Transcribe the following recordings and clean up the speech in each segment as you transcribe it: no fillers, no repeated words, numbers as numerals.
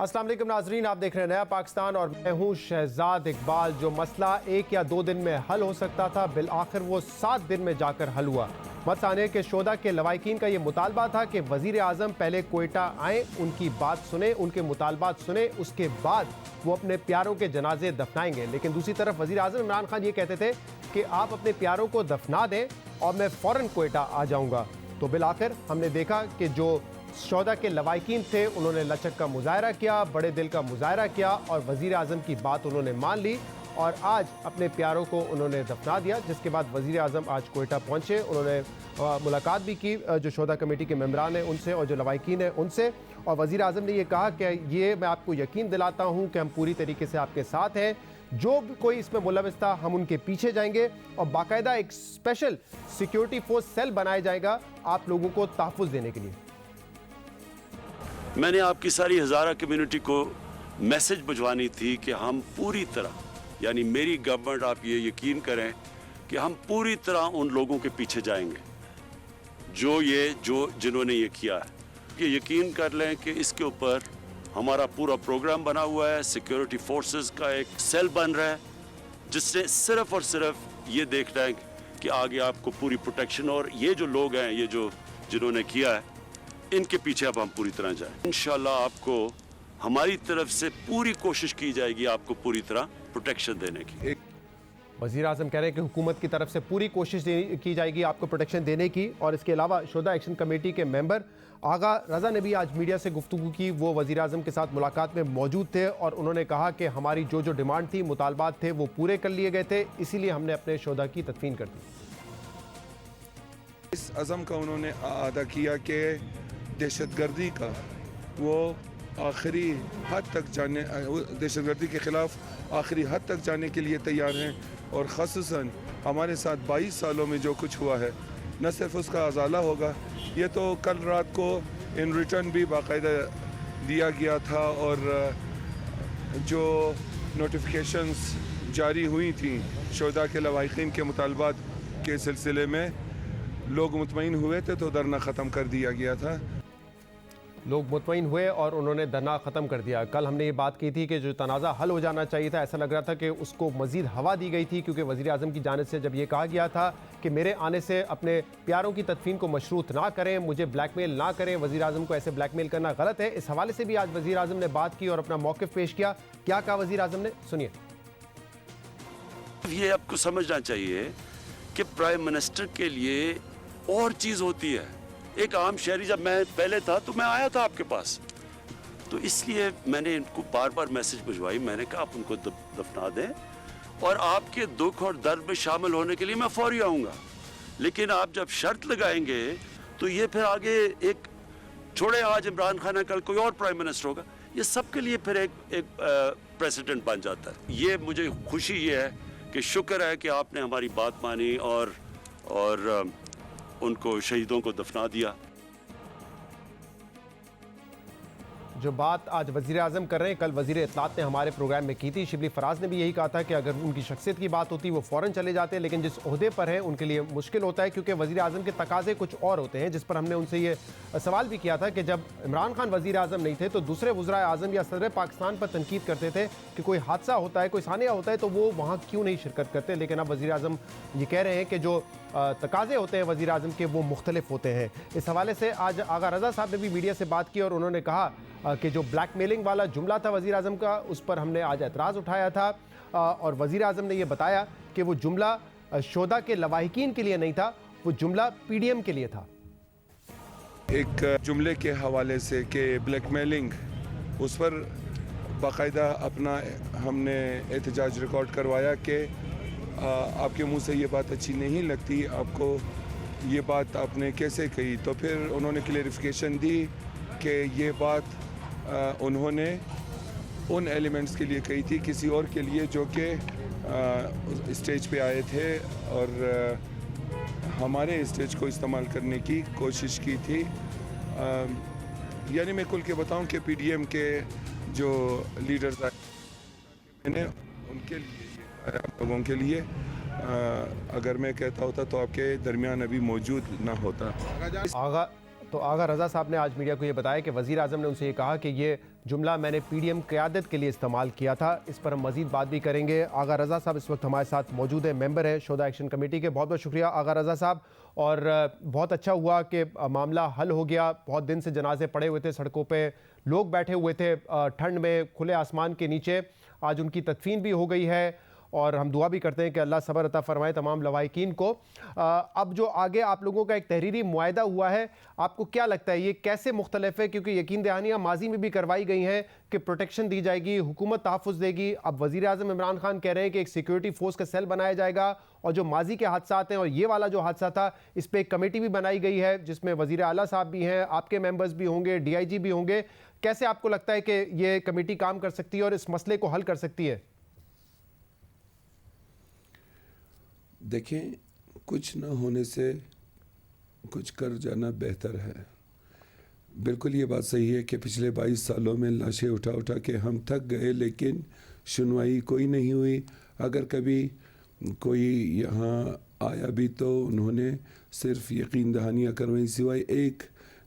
अस्सलाम वालेकुम नाजरीन, आप देख रहे हैं नया पाकिस्तान और मैं हूं शहजाद इकबाल। जो मसला 1 या 2 दिन में हल हो सकता था, बिल आखिर वो 7 दिन में जाकर हल हुआ। मतसाने के शोधा के लवाकिन का ये मुतालबा था कि वज़ीर आज़म पहले कोयटा आएँ, उनकी बात सुने, उनके मुतालबात सुने, उसके बाद वो अपने प्यारों के जनाजे दफनाएंगे। लेकिन दूसरी तरफ वज़ीर आज़म इमरान खान ये कहते थे कि आप अपने प्यारों को दफना दें और मैं फ़ौरन कोयटा आ जाऊँगा। तो बिल आखिर हमने देखा कि जो शोधा के लवाकिन थे उन्होंने लचक का मुजाहरा किया, बड़े दिल का मुजाहरा किया और वज़ीर आज़म की बात उन्होंने मान ली और आज अपने प्यारों को उन्होंने दफना दिया। जिसके बाद वज़ीर आज़म आज कोयटा पहुँचे, उन्होंने मुलाकात भी की जो शोधा कमेटी के मेम्बरान हैं उनसे और जो लवाकिन हैं उनसे। और वज़ीर आज़म ने ये कहा कि ये मैं आपको यकीन दिलाता हूँ कि हम पूरी तरीके से आपके साथ हैं, जो भी कोई इसमें मुलविस था हम उनके पीछे जाएंगे और बाकायदा एक स्पेशल सिक्योरिटी फोर्स सेल बनाया जाएगा आप लोगों को तहफ़्फ़ुज़ देने के लिए। मैंने आपकी सारी हज़ारा कम्युनिटी को मैसेज भिजवानी थी कि हम पूरी तरह, यानी मेरी गवर्नमेंट, आप ये यकीन करें कि हम पूरी तरह उन लोगों के पीछे जाएंगे जो जिन्होंने ये किया है। ये यकीन कर लें कि इसके ऊपर हमारा पूरा प्रोग्राम बना हुआ है। सिक्योरिटी फोर्सेस का एक सेल बन रहा है जिससे सिर्फ और सिर्फ ये देखना है कि आगे आपको पूरी प्रोटेक्शन, और ये जो लोग हैं, ये जो जिन्होंने किया है, इनके पीछे अब हम पूरी तरह जाएं। इंशाल्लाह आपको हमारी तरफ से पूरी कोशिश की जाएगी आपको पूरी तरह प्रोटेक्शन देने की। वज़ीर आज़म कह रहे हैं कि हुकूमत की तरफ से पूरी कोशिश की जाएगी आपको प्रोटेक्शन देने की। और इसके अलावा शोधा एक्शन कमेटी के मेंबर आगा रज़ा ने भी आज मीडिया से गुफ्तगू की। वो वज़ीर आज़म के साथ मुलाकात में मौजूद थे और उन्होंने कहा कि हमारी जो जो डिमांड थी, मुतालबात थे, वो पूरे कर लिए गए थे, इसीलिए हमने अपने शोधा की तदफीन कर दी। इस अज़म का उन्होंने अदा किया कि दहशतगर्दी का वो आखिरी हद तक जाने, दहशतगर्दी के ख़िलाफ़ आखिरी हद तक जाने के लिए तैयार हैं। और ख़ासतन हमारे साथ 22 सालों में जो कुछ हुआ है, न सिर्फ उसका अज़ाला होगा, ये तो कल रात को इन रिटर्न भी बाकायदा दिया गया था और जो नोटिफिकेशंस जारी हुई थी शोधा के लवाकिन के मुतालबात के सिलसिले में, लोग मुतमईन हुए थे तो धरना ख़त्म कर दिया गया था। लोग मुतमईन हुए और उन्होंने धरना ख़त्म कर दिया। कल हमने ये बात की थी कि जो तनाज़ा हल हो जाना चाहिए था, ऐसा लग रहा था कि उसको मज़ीद हवा दी गई थी, क्योंकि वज़ीर आज़म की जानिब से जब ये कहा गया था कि मेरे आने से अपने प्यारों की तदफीन को मशरूत ना करें, मुझे ब्लैकमेल ना करें, वज़ीर आज़म को ऐसे ब्लैकमेल करना गलत है। इस हवाले से भी आज वज़ीर आज़म ने बात की और अपना मौक़िफ़ पेश किया। क्या कहा वज़ीर आज़म ने, सुनिए। ये आपको समझना चाहिए कि प्राइम मिनिस्टर के लिए और चीज़ होती है। एक आम शहरी, जब मैं पहले था तो मैं आया था आपके पास, तो इसलिए मैंने इनको बार बार मैसेज भिजवाई। मैंने कहा आप उनको दफना दें और आपके दुख और दर्द में शामिल होने के लिए मैं फौरी आऊँगा। लेकिन आप जब शर्त लगाएंगे तो ये फिर आगे एक छोड़े, आज इमरान खान है, कल कोई और प्राइम मिनिस्टर होगा, ये सबके लिए फिर एक प्रेसिडेंट बन जाता है। ये मुझे खुशी ये है कि शुक्र है कि आपने हमारी बात मानी और उनको शहीदों को दफना दिया। जो बात आज वज़ीर आज़म कर रहे हैं, कल वज़ीर इत्तलात ने हमारे प्रोग्राम में की थी। शिबली फराज ने भी यही कहा था कि अगर उनकी शख्सियत की बात होती वो फ़ौरन चले जाते, लेकिन जिस ओहदे पर हैं उनके लिए मुश्किल होता है, क्योंकि वज़ीर आज़म के तकाज़े कुछ और होते हैं। जिस पर हमने उनसे ये सवाल भी किया था कि जब इमरान खान वज़ीर आज़म नहीं थे तो दूसरे वज़राए आज़म या सदर पाकिस्तान पर तनकीद करते थे कि कोई हादसा होता है, कोई सानिया होता है तो वो वहाँ क्यों नहीं शिरकत करते। लेकिन अब वज़ीर आज़म ये कह रहे हैं कि जो तकाज़े होते हैं वज़ीर आज़म के, वो मुख्तलिफ होते हैं। इस हवाले से आज आगा रज़ा साहब ने भी मीडिया से बात की और उन्होंने कहा कि जो ब्लैकमेलिंग वाला जुमला था वज़ीर आज़म का, उस पर हमने आज एतराज़ उठाया था और वज़ीर आज़म ने यह बताया कि वो जुमला शोधा के लवाहिकीन के लिए नहीं था, वो जुमला PDM के लिए था। एक जुमले के हवाले से कि ब्लैकमेलिंग, उस पर बाकायदा अपना हमने एहतजाज रिकॉर्ड करवाया कि आपके मुंह से ये बात अच्छी नहीं लगती, आपको ये बात आपने कैसे कही। तो फिर उन्होंने क्लेरिफिकेशन दी कि ये बात उन्होंने उन एलिमेंट्स के लिए कही थी, किसी और के लिए जो कि स्टेज पे आए थे और हमारे स्टेज को इस्तेमाल करने की कोशिश की थी। यानी मैं खुल के बताऊं कि PDM के जो लीडर्स आए, मैंने उनके लिए, आप लोगों के लिए, अगर मैं कहता होता तो आपके दरमियान अभी मौजूद ना होता। तो आगा रज़ा साहब ने आज मीडिया को ये बताया कि वज़ीर आज़म ने उनसे ये कहा कि ये जुमला मैंने पीडीएम क़यादत के लिए इस्तेमाल किया था। इस पर हम मज़ीद बात भी करेंगे। आगा रज़ा साहब इस वक्त हमारे साथ मौजूद है, मेंबर है शोधा एक्शन कमेटी के। बहुत बहुत शुक्रिया आगा रज़ा साहब, और बहुत अच्छा हुआ कि मामला हल हो गया। बहुत दिन से जनाजे पड़े हुए थे, सड़कों पर लोग बैठे हुए थे ठंड में खुले आसमान के नीचे। आज उनकी तदफीन भी हो गई है और हम दुआ भी करते हैं कि अल्लाह सब्र अता फरमाए तमाम लवाहिकीन को। अब जो आगे आप लोगों का एक तहरीरी मुआहदा हुआ है, आपको क्या लगता है ये कैसे मुख्तलिफ है? क्योंकि यकीन दहानियाँ माजी में भी करवाई गई हैं कि प्रोटेक्शन दी जाएगी, हुकूमत तहफ़्फ़ुज़ देगी। अब वज़ीर आज़म इमरान खान कह रहे हैं कि एक सिक्योरिटी फोर्स का सेल बनाया जाएगा, और जो माजी के हादसा हैं और ये वाला जो हादसा था, इस पर एक कमेटी भी बनाई गई है जिसमें वज़ीर आला साहब भी हैं, आपके मेंबर्स भी होंगे, DIG भी होंगे। कैसे आपको लगता है कि ये कमेटी काम कर सकती है और इस मसले को हल कर सकती है? देखें, कुछ न होने से कुछ कर जाना बेहतर है। बिल्कुल ये बात सही है कि पिछले 22 सालों में लाशें उठा उठा के हम थक गए, लेकिन सुनवाई कोई नहीं हुई। अगर कभी कोई यहाँ आया भी तो उन्होंने सिर्फ यकीन दहानियाँ करवाई, सिवाय एक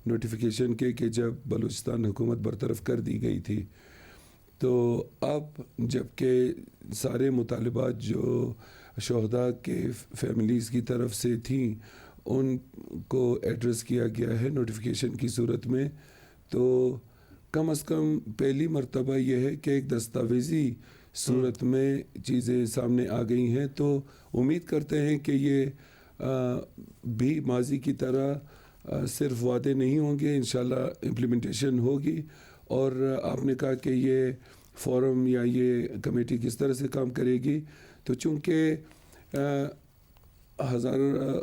नोटिफिकेशन के कि जब बलूचिस्तान हुकूमत बरतरफ कर दी गई थी। तो अब जबकि सारे मुतालबात जो शोहदा के फैमिलीज़ की तरफ से थी उनको एड्रेस किया गया है नोटिफिकेशन की सूरत में, तो कम से कम पहली मर्तबा यह है कि एक दस्तावेज़ी सूरत में चीज़ें सामने आ गई हैं। तो उम्मीद करते हैं कि ये भी माजी की तरह सिर्फ वादे नहीं होंगे, इंशाल्लाह इम्प्लीमेंटेशन होगी। और आपने कहा कि ये फोरम या ये कमेटी किस तरह से काम करेगी, तो चूँकि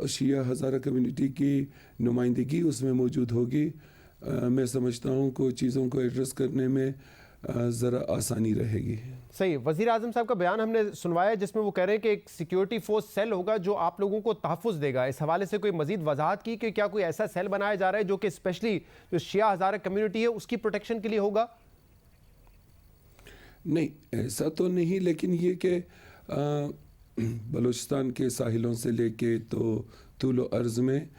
शिया हज़ारा कम्युनिटी की नुमाइंदगी उसमें मौजूद होगी, मैं समझता हूँ कि चीज़ों को एड्रेस करने में ज़रा आसानी रहेगी। सही। वज़ीर आज़म साहब का बयान हमने सुनवाया जिसमें वो कह रहे हैं कि एक सिक्योरिटी फोर्स सेल होगा जो आप लोगों को तहफ़्फ़ुज़ देगा। इस हवाले से कोई मज़ीद वजाहत की कि क्या कोई ऐसा सेल बनाया जा रहा है जो कि स्पेशली जो शिया हज़ारा कम्युनिटी है उसकी प्रोटेक्शन के लिए होगा? नहीं, ऐसा तो नहीं, लेकिन ये कि बलूचिस्तान के साहिलों से लेके तो तूलो अर्ज़ में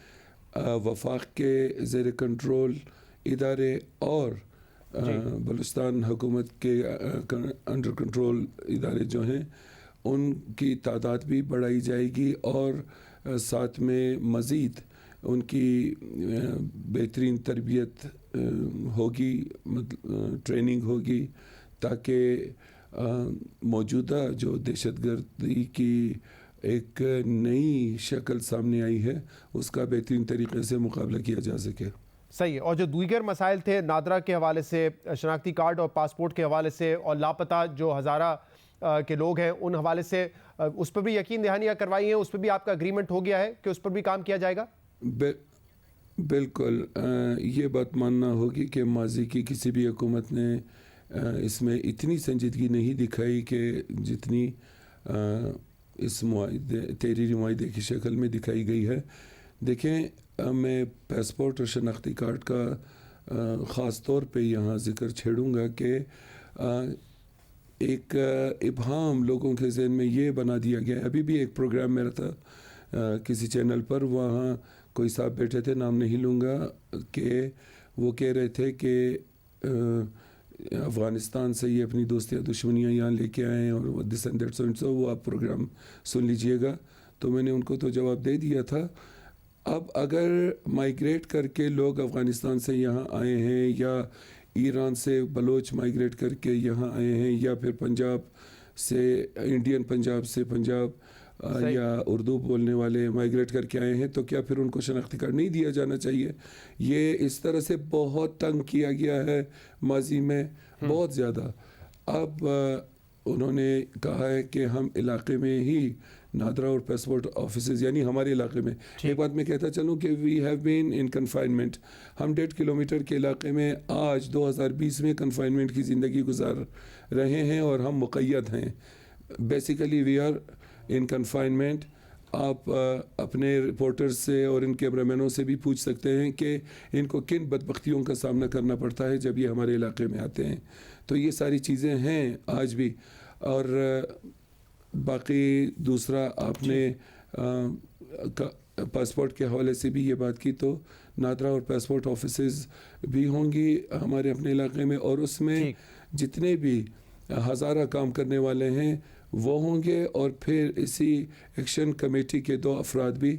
वफाक के ज़ेर कंट्रोल इदारे और बलूचिस्तान हुकूमत के अंडर कंट्रोल इदारे जो हैं उनकी तादाद भी बढ़ाई जाएगी, और साथ में मज़ीद उनकी बेहतरीन तरबियत होगी, ट्रेनिंग होगी, ताकि मौजूदा जो दहशतगर्दी की एक नई शक्ल सामने आई है उसका बेहतरीन तरीके से मुकाबला किया जा सके। सही है। और जो दीगर मसाइल थे नादरा के हवाले से, शनाख्ती कार्ड और पासपोर्ट के हवाले से, और लापता जो हज़ारा के लोग हैं उन हवाले से, उस पर भी यकीन दहानियाँ करवाई हैं, उस पर भी आपका अग्रीमेंट हो गया है कि उस पर भी काम किया जाएगा? बिल्कुल, ये बात मानना होगी कि माजी की किसी भी हुकूमत ने इसमें इतनी संजीदगी नहीं दिखाई कि जितनी इस तहरीरी मुआहदे की शक्ल में दिखाई गई है। देखें, मैं पासपोर्ट और शनाख्ती कार्ड का ख़ास तौर पे यहाँ ज़िक्र छेड़ूंगा कि एक इब्हाम लोगों के ज़हन में ये बना दिया गया है। अभी भी एक प्रोग्राम मेरा था किसी चैनल पर, वहाँ कोई साहब बैठे थे, नाम नहीं लूँगा, कि वो कह रहे थे कि अफ़गानिस्तान से ये अपनी दोस्तियाँ दुश्मनियाँ यहाँ लेके आए हैं और दिस एंड दैट सो वो आप प्रोग्राम सुन लीजिएगा। तो मैंने उनको तो जवाब दे दिया था। अब अगर माइग्रेट करके लोग अफ़गानिस्तान से यहाँ आए हैं, या ईरान से बलोच माइग्रेट करके यहाँ आए हैं, या फिर पंजाब से, इंडियन पंजाब से, पंजाब या उर्दू बोलने वाले माइग्रेट करके आए हैं, तो क्या फिर उनको शनाख्ती कार्ड नहीं दिया जाना चाहिए? ये इस तरह से बहुत तंग किया गया है माजी में, बहुत ज़्यादा। अब उन्होंने कहा है कि हम इलाके में ही नादरा और पासपोर्ट ऑफिसेज, यानी हमारे इलाके में, एक बात मैं कहता चलूँ कि we have been in confinement. हम 1.5 किलोमीटर के इलाके में आज 2020 में कन्फाइनमेंट की ज़िंदगी गुजार रहे हैं और हम मुक़य्यद हैं। Basically we are in confinement. आप अपने रिपोर्टर्स से और इन कैमरामैनों से भी पूछ सकते हैं कि इनको किन बदबख्तियों का सामना करना पड़ता है जब ये हमारे इलाके में आते हैं। तो ये सारी चीज़ें हैं आज भी। और बाकी दूसरा आपने पासपोर्ट के हवाले से भी ये बात की, तो नादरा और पासपोर्ट ऑफिसेज भी होंगी हमारे अपने इलाके में, और उसमें जितने भी हज़ारा काम करने वाले हैं वो होंगे, और फिर इसी एक्शन कमेटी के 2 अफराद भी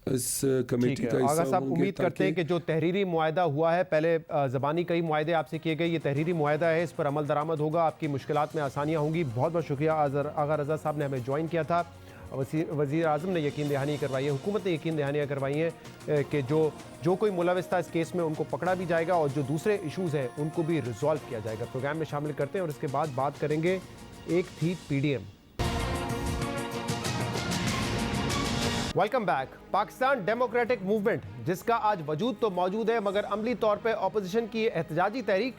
इस कमेटी का आगा हिस्सा साहब, होंगे। उम्मीद करते हैं कि जो तहरीरी मुआहदा हुआ है, पहले ज़बानी कई मुआहदे आपसे किए गए, ये तहरीरी मुआहदा है, इस पर अमल दरामद होगा, आपकी मुश्किलात में आसानियाँ होंगी। बहुत बहुत शुक्रिया आगा रज़ा साहब ने हमें ज्वाइन किया था। वज़ीर आज़म ने यकीन दहानी करवाई है, हुकूमत ने यकीन दहानियाँ करवाई हैं कि जो कोई मुलविस था इस केस में उनको पकड़ा भी जाएगा, और जो दूसरे इशूज़ हैं उनको भी रिजॉल्व किया जाएगा। प्रोग्राम में शामिल करते हैं और इसके बाद बात करेंगे, एक थी PDM. Welcome back. Pakistan democratic movement, जिसका आज वजूद तो मौजूद है मगर अमली तौर पर अपोजिशन की एहतजाजी तहरीक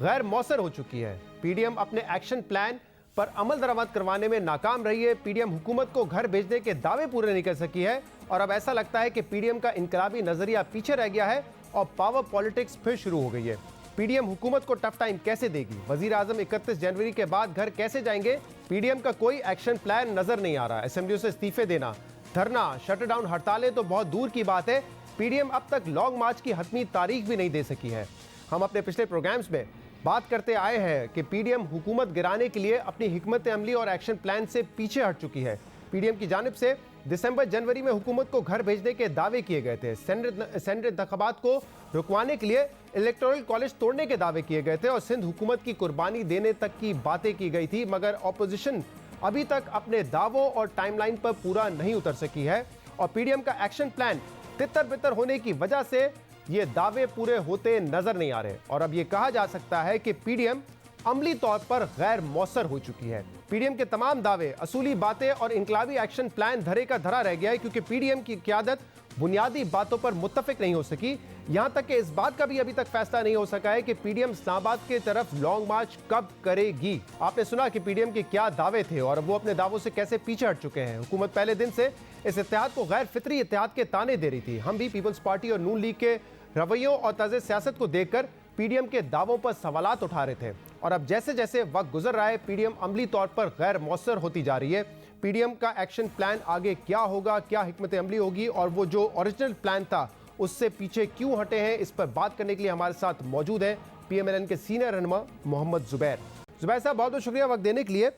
गैर मौसर हो चुकी है। पीडीएम अपने एक्शन प्लान पर अमल दरामद करवाने में नाकाम रही है। पीडीएम हुकूमत को घर भेजने के दावे पूरे नहीं कर सकी है, और अब ऐसा लगता है कि पीडीएम का इनकलाबी नजरिया पीछे रह गया है और पावर पॉलिटिक्स फिर शुरू हो गई है। पीडीएम हुकूमत को टफ टाइम कैसे देगी? वजीर आजम 31 जनवरी के बाद घर कैसे जाएंगे? पीडीएम का कोई एक्शन प्लान नजर नहीं आ रहा। असेंबलियों से इस्तीफे देना, धरना, शटडाउन, हड़तालें तो बहुत दूर की बात है। पीडीएम अब तक लॉन्ग मार्च की हतमी तारीख भी नहीं दे सकी है। हम अपने पिछले प्रोग्राम्स में बात करते आए हैं कि पीडीएम हुकूमत गिराने के लिए अपनी हिकमत अमली और एक्शन प्लान से पीछे हट चुकी है। पीडीएम की जानिब से दिसंबर जनवरी में हुकूमत को घर भेजने के दावे किए गए थे। सेनेट इंतखाबात को रुकवाने के लिए इलेक्टोरल कॉलेज तोड़ने के दावे किए गए थे, और सिंध हुकूमत की कुर्बानी देने तक की बातें की गई थी, मगर ऑपोजिशन अभी तक अपने दावों और टाइमलाइन पर पूरा नहीं उतर सकी है, और पीडीएम का एक्शन प्लान तितर बितर होने की वजह से ये दावे पूरे होते नजर नहीं आ रहे। और अब ये कहा जा सकता है कि पीडीएम अमली तौर पर गैर मौसर हो चुकी है। पीडीएम के तमाम दावे, असूली बातें और इनकलाबी एक्शन प्लान धरे का धरा रह गया है, क्योंकि पीडीएम की क़यादत बुनियादी बातों पर मुत्तफिक नहीं हो सकी। यहां तक कि इस बात का भी अभी तक फैसला नहीं हो सका है कि पीडीएम इस्लामाबाद की तरफ लॉन्ग मार्च कब करेगी। आपने सुना कि पीडीएम के क्या दावे थे और वो अपने दावों से कैसे पीछे हट चुके हैं। हुकूमत पहले दिन से इस इत्तेहाद को गैर फितरी इत्तेहाद के ताने दे रही थी। हम भी पीपल्स पार्टी और नून लीग के रवैयों और तर्ज सियासत को देखकर पीडीएम के दावों पर सवालात उठा रहे थे, और अब जैसे जैसे वक्त गुजर रहा है पीडीएम अमली तौर पर गैर मौसर होती जा रही है। पीडीएम का एक्शन प्लान आगे क्या होगा, क्या हिकमत अमली होगी, और वो जो ओरिजिनल प्लान था उससे पीछे क्यों हटे हैं, इस पर बात करने के लिए हमारे साथ मौजूद है पीएमएलएन के सीनियर रहनुमा मोहम्मद जुबैर। जुबैर साहब, बहुत बहुत शुक्रिया वक्त देने के लिए।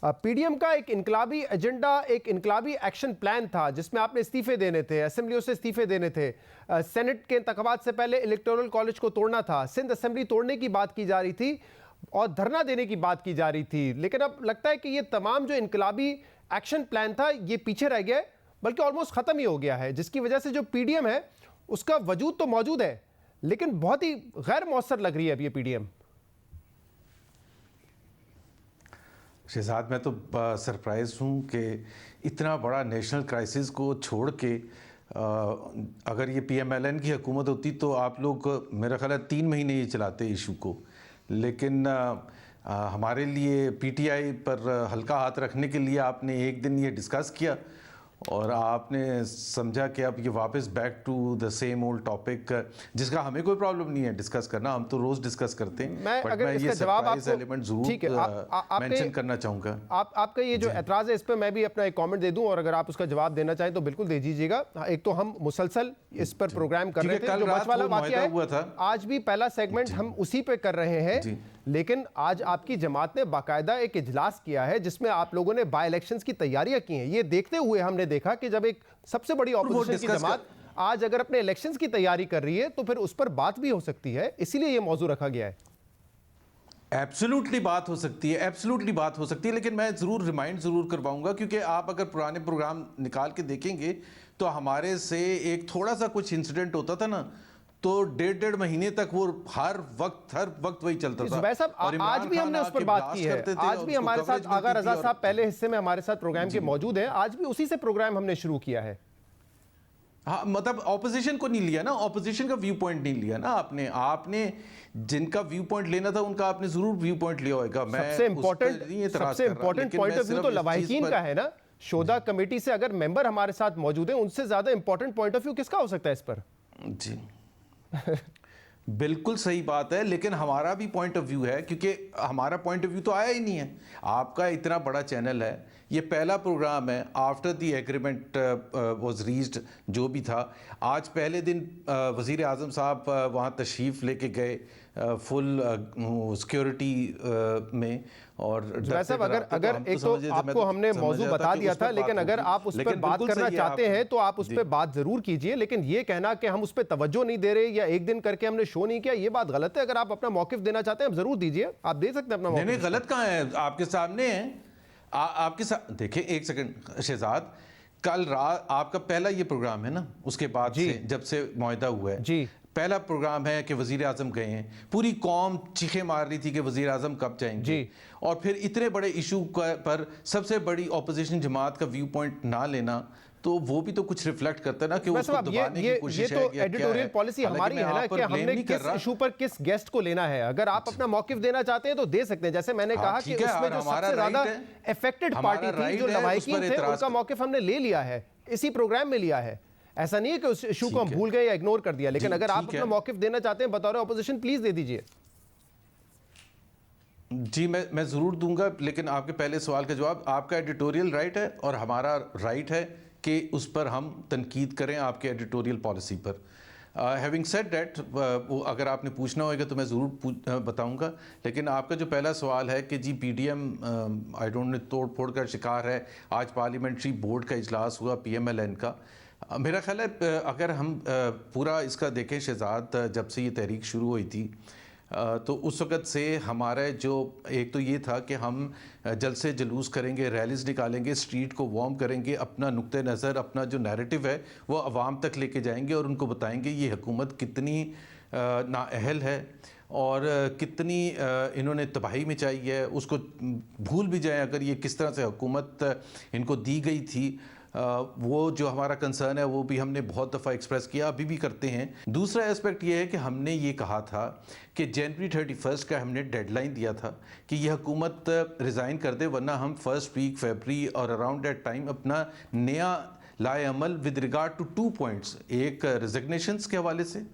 पीडीएम का एक इनकलाबी एजेंडा, एक इनकलाबी एक्शन प्लान था जिसमें आपने इस्तीफे देने थे, असेंबलियों से इस्तीफे देने थे, सेनेट के इंतखाबात से पहले इलेक्टोरल कॉलेज को तोड़ना था, सिंध असेंबली तोड़ने की बात की जा रही थी और धरना देने की बात की जा रही थी। लेकिन अब लगता है कि ये तमाम जो इनकलाबी एक्शन प्लान था ये पीछे रह गया है, बल्कि ऑलमोस्ट खत्म ही हो गया है, जिसकी वजह से जो पीडीएम है उसका वजूद तो मौजूद है लेकिन बहुत ही गैर मौसर लग रही है अब ये पीडीएम। शहजाद, मैं तो सरप्राइज हूँ कि इतना बड़ा नेशनल क्राइसिस को छोड़ के अगर ये पीएमएलएन की हुकूमत होती तो आप लोग मेरा ख्याल है 3 महीने ही चलाते इशू को, लेकिन हमारे लिए पीटीआई पर हल्का हाथ रखने के लिए आपने एक दिन ये डिस्कस किया और आपने समझा कि अब ये वापस back to the same old topic, जिसका हमें कोई प्रॉब्लम नहीं है डिस्कस करना, हम तो रोज डिस्कस करते हैं। मैं अगर मैं इसका ये जवाब सरप्राइज एलिमेंट जरूर मेंशन करना चाहूँगा। आपका ये जो एतराज़ है इस पर मैं भी अपना एक कमेंट दे दूं, और अगर आप उसका जवाब देना चाहें तो बिल्कुल दे दीजिएगा। एक तो हम मुसलसल इस पर प्रोग्राम कर रहे थे, कल जो रात वाला वो वाकया हुआ था, आज भी पहला सेगमेंट हम उसी पे कर रहे हैं, लेकिन आज आपकी जमात ने बाकायदा एक इजलास किया है जिसमें आप लोगों ने बाय इलेक्शंस की तैयारियां की हैं। ये देखते हुए हमने देखा कि जब एक सबसे बड़ी ऑपोजिशन की जमात आज अगर अपने इलेक्शंस की तैयारी कर रही है तो फिर उस पर बात भी हो सकती है, इसीलिए ये मौजू रखा गया है। एब्सोल्युटली बात हो सकती है, एब्सोल्युटली बात हो सकती है, लेकिन मैं ज़रूर रिमाइंड ज़रूर करवाऊंगा, क्योंकि आप अगर पुराने प्रोग्राम निकाल के देखेंगे तो हमारे से एक थोड़ा सा कुछ इंसिडेंट होता था ना तो 1.5 महीने तक वो हर वक्त वही चलता था। जुबैर साहब, आज भी हमने उस पर बात की है, आज भी हमारे साथ आगा रजा साहब पहले हिस्से में हमारे साथ प्रोग्राम के मौजूद हैं, आज भी उसी से प्रोग्राम हमने शुरू किया है। हाँ, मतलब ऑपोजिशन को नहीं लिया ना, ऑपोजिशन का व्यू पॉइंट नहीं लिया ना आपने जिनका व्यू पॉइंट लेना था उनका आपने जरूर व्यू पॉइंट लिया होगा। सबसे इंपॉर्टेंट पॉइंट ऑफ व्यू तो लवाहिकीन का है ना, शोधा कमेटी से अगर मेंबर हमारे साथ मौजूद हैं, उनसे ज्यादा इंपॉर्टेंट पॉइंट ऑफ व्यू किसका हो सकता है इस पर? जी बिल्कुल सही बात है, लेकिन हमारा भी पॉइंट ऑफ व्यू है, क्योंकि हमारा पॉइंट ऑफ व्यू तो आया ही नहीं है। आपका इतना बड़ा चैनल है, ये पहला प्रोग्राम है after the agreement was reached, जो भी था। आज पहले दिन वज़ीर आज़म साहब वहाँ तशरीफ़ लेके गए फुल सिक्योरिटी में, और वैसे अगर एक तो आपको हमने मौजू बता दिया था, लेकिन अगर आप उस पर बात करना चाहते हैं तो आप उस पर बात जरूर कीजिए, लेकिन ये कहना कि हम उस पर तवज्जो नहीं दे रहे या एक दिन करके हमने शो नहीं किया, ये बात गलत है। अगर आप अपना मौकिफ देना चाहते हैं आप जरूर दीजिए, आप दे सकते हैं अपना मौकिफ। नहीं, गलत कहाँ है, आपके सामने है। आपके साथ देखिए, एक सेकंड शहजाद, कल रात आपका पहला ये प्रोग्राम है ना, उसके बाद से जब से मुआहदा हुआ है जी, पहला प्रोग्राम है कि वज़ीर आज़म गए हैं। पूरी कौम चीखें मार रही थी कि वज़ीर आज़म कब जाएंगे जी। और फिर इतने बड़े इशू पर सबसे बड़ी ऑपोजिशन जमात का व्यू पॉइंट ना लेना, तो वो भी तो कुछ रिफ्लेक्ट करता है ना कि उसको दबाने की कोशिश है। ये तो एडिटोरियल पॉलिसी हमारी है ना कि हमने किस इशू पर किस गेस्ट को लेना है। अगर आप अपना मौकिफ देना चाहते हैं तो दे सकते हैं। जैसे मैंने कहा कि उसमें जो सबसे ज्यादा अफेक्टेड पार्टी थी, जो लवाहिकीन थे, उनका मौकिफ हमने ले लिया है, इसी प्रोग्राम में लिया है। ऐसा नहीं है कि उस इशू को हम भूल गए या इग्नोर कर दिया, लेकिन अगर आप अपना मौकिफ देना चाहते हैं बतौर ऑपोजिशन, प्लीज दे दीजिए। जी, मैं ज़रूर दूंगा, लेकिन आपके पहले सवाल का जवाब, आपका एडिटोरियल राइट है और हमारा राइट है कि उस पर हम तनकीद करें आपके एडिटोरियल पॉलिसी पर। हैविंग सेड दैट, अगर आपने पूछना होगा तो मैं ज़रूर बताऊंगा, लेकिन आपका जो पहला सवाल है कि जी पीडीएम आई डोंट नो तोड़ फोड़ का शिकार है। आज पार्लियामेंट्री बोर्ड का इजलास हुआ पीएमएलएन का। मेरा ख्याल है अगर हम पूरा इसका देखें शहजाद, जब से ये तहरीक शुरू हुई थी तो उस वक़्त से हमारा जो एक तो ये था कि हम जलसे जुलूस करेंगे, रैलीज़ निकालेंगे, स्ट्रीट को वार्म करेंगे, अपना नुक्ते नज़र, अपना जो नैरेटिव है वो अवाम तक लेके जाएंगे और उनको बताएंगे ये हुकूमत कितनी नाअहल है और कितनी इन्होंने तबाही मचाई है। उसको भूल भी जाएं अगर ये किस तरह से हुकूमत इनको दी गई थी। वो जो हमारा कंसर्न है वो भी हमने बहुत दफ़ा एक्सप्रेस किया, अभी भी करते हैं। दूसरा एस्पेक्ट ये है कि हमने ये कहा था कि जनवरी 31 का हमने डेडलाइन दिया था कि यह हुकूमत रिज़ाइन कर दे, वरना हम फर्स्ट वीक फरवरी और अराउंड दैट टाइम अपना नया लाए अमल विद रिगार्ड टू 2 पॉइंट्स, एक रिजिग्नेशंस के हवाले से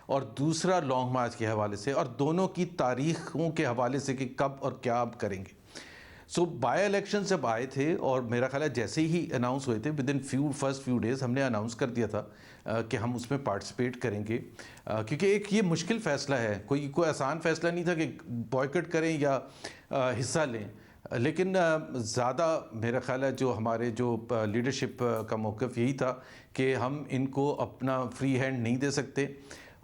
और दूसरा लॉन्ग मार्च के हवाले से, और दोनों की तारीखों के हवाले से कि कब और क्या अब करेंगे। सो बाय इलेक्शन जब आए थे और मेरा ख्याल है जैसे ही अनाउंस हुए थे with in first few days हमने अनाउंस कर दिया था कि हम उसमें पार्टिसिपेट करेंगे, क्योंकि एक ये मुश्किल फ़ैसला है, कोई आसान फ़ैसला नहीं था कि बॉयकॉट करें या हिस्सा लें। लेकिन ज़्यादा मेरा ख्याल है जो हमारे जो लीडरशिप का मौक़िफ़ यही था कि हम इनको अपना फ्री हैंड नहीं दे सकते,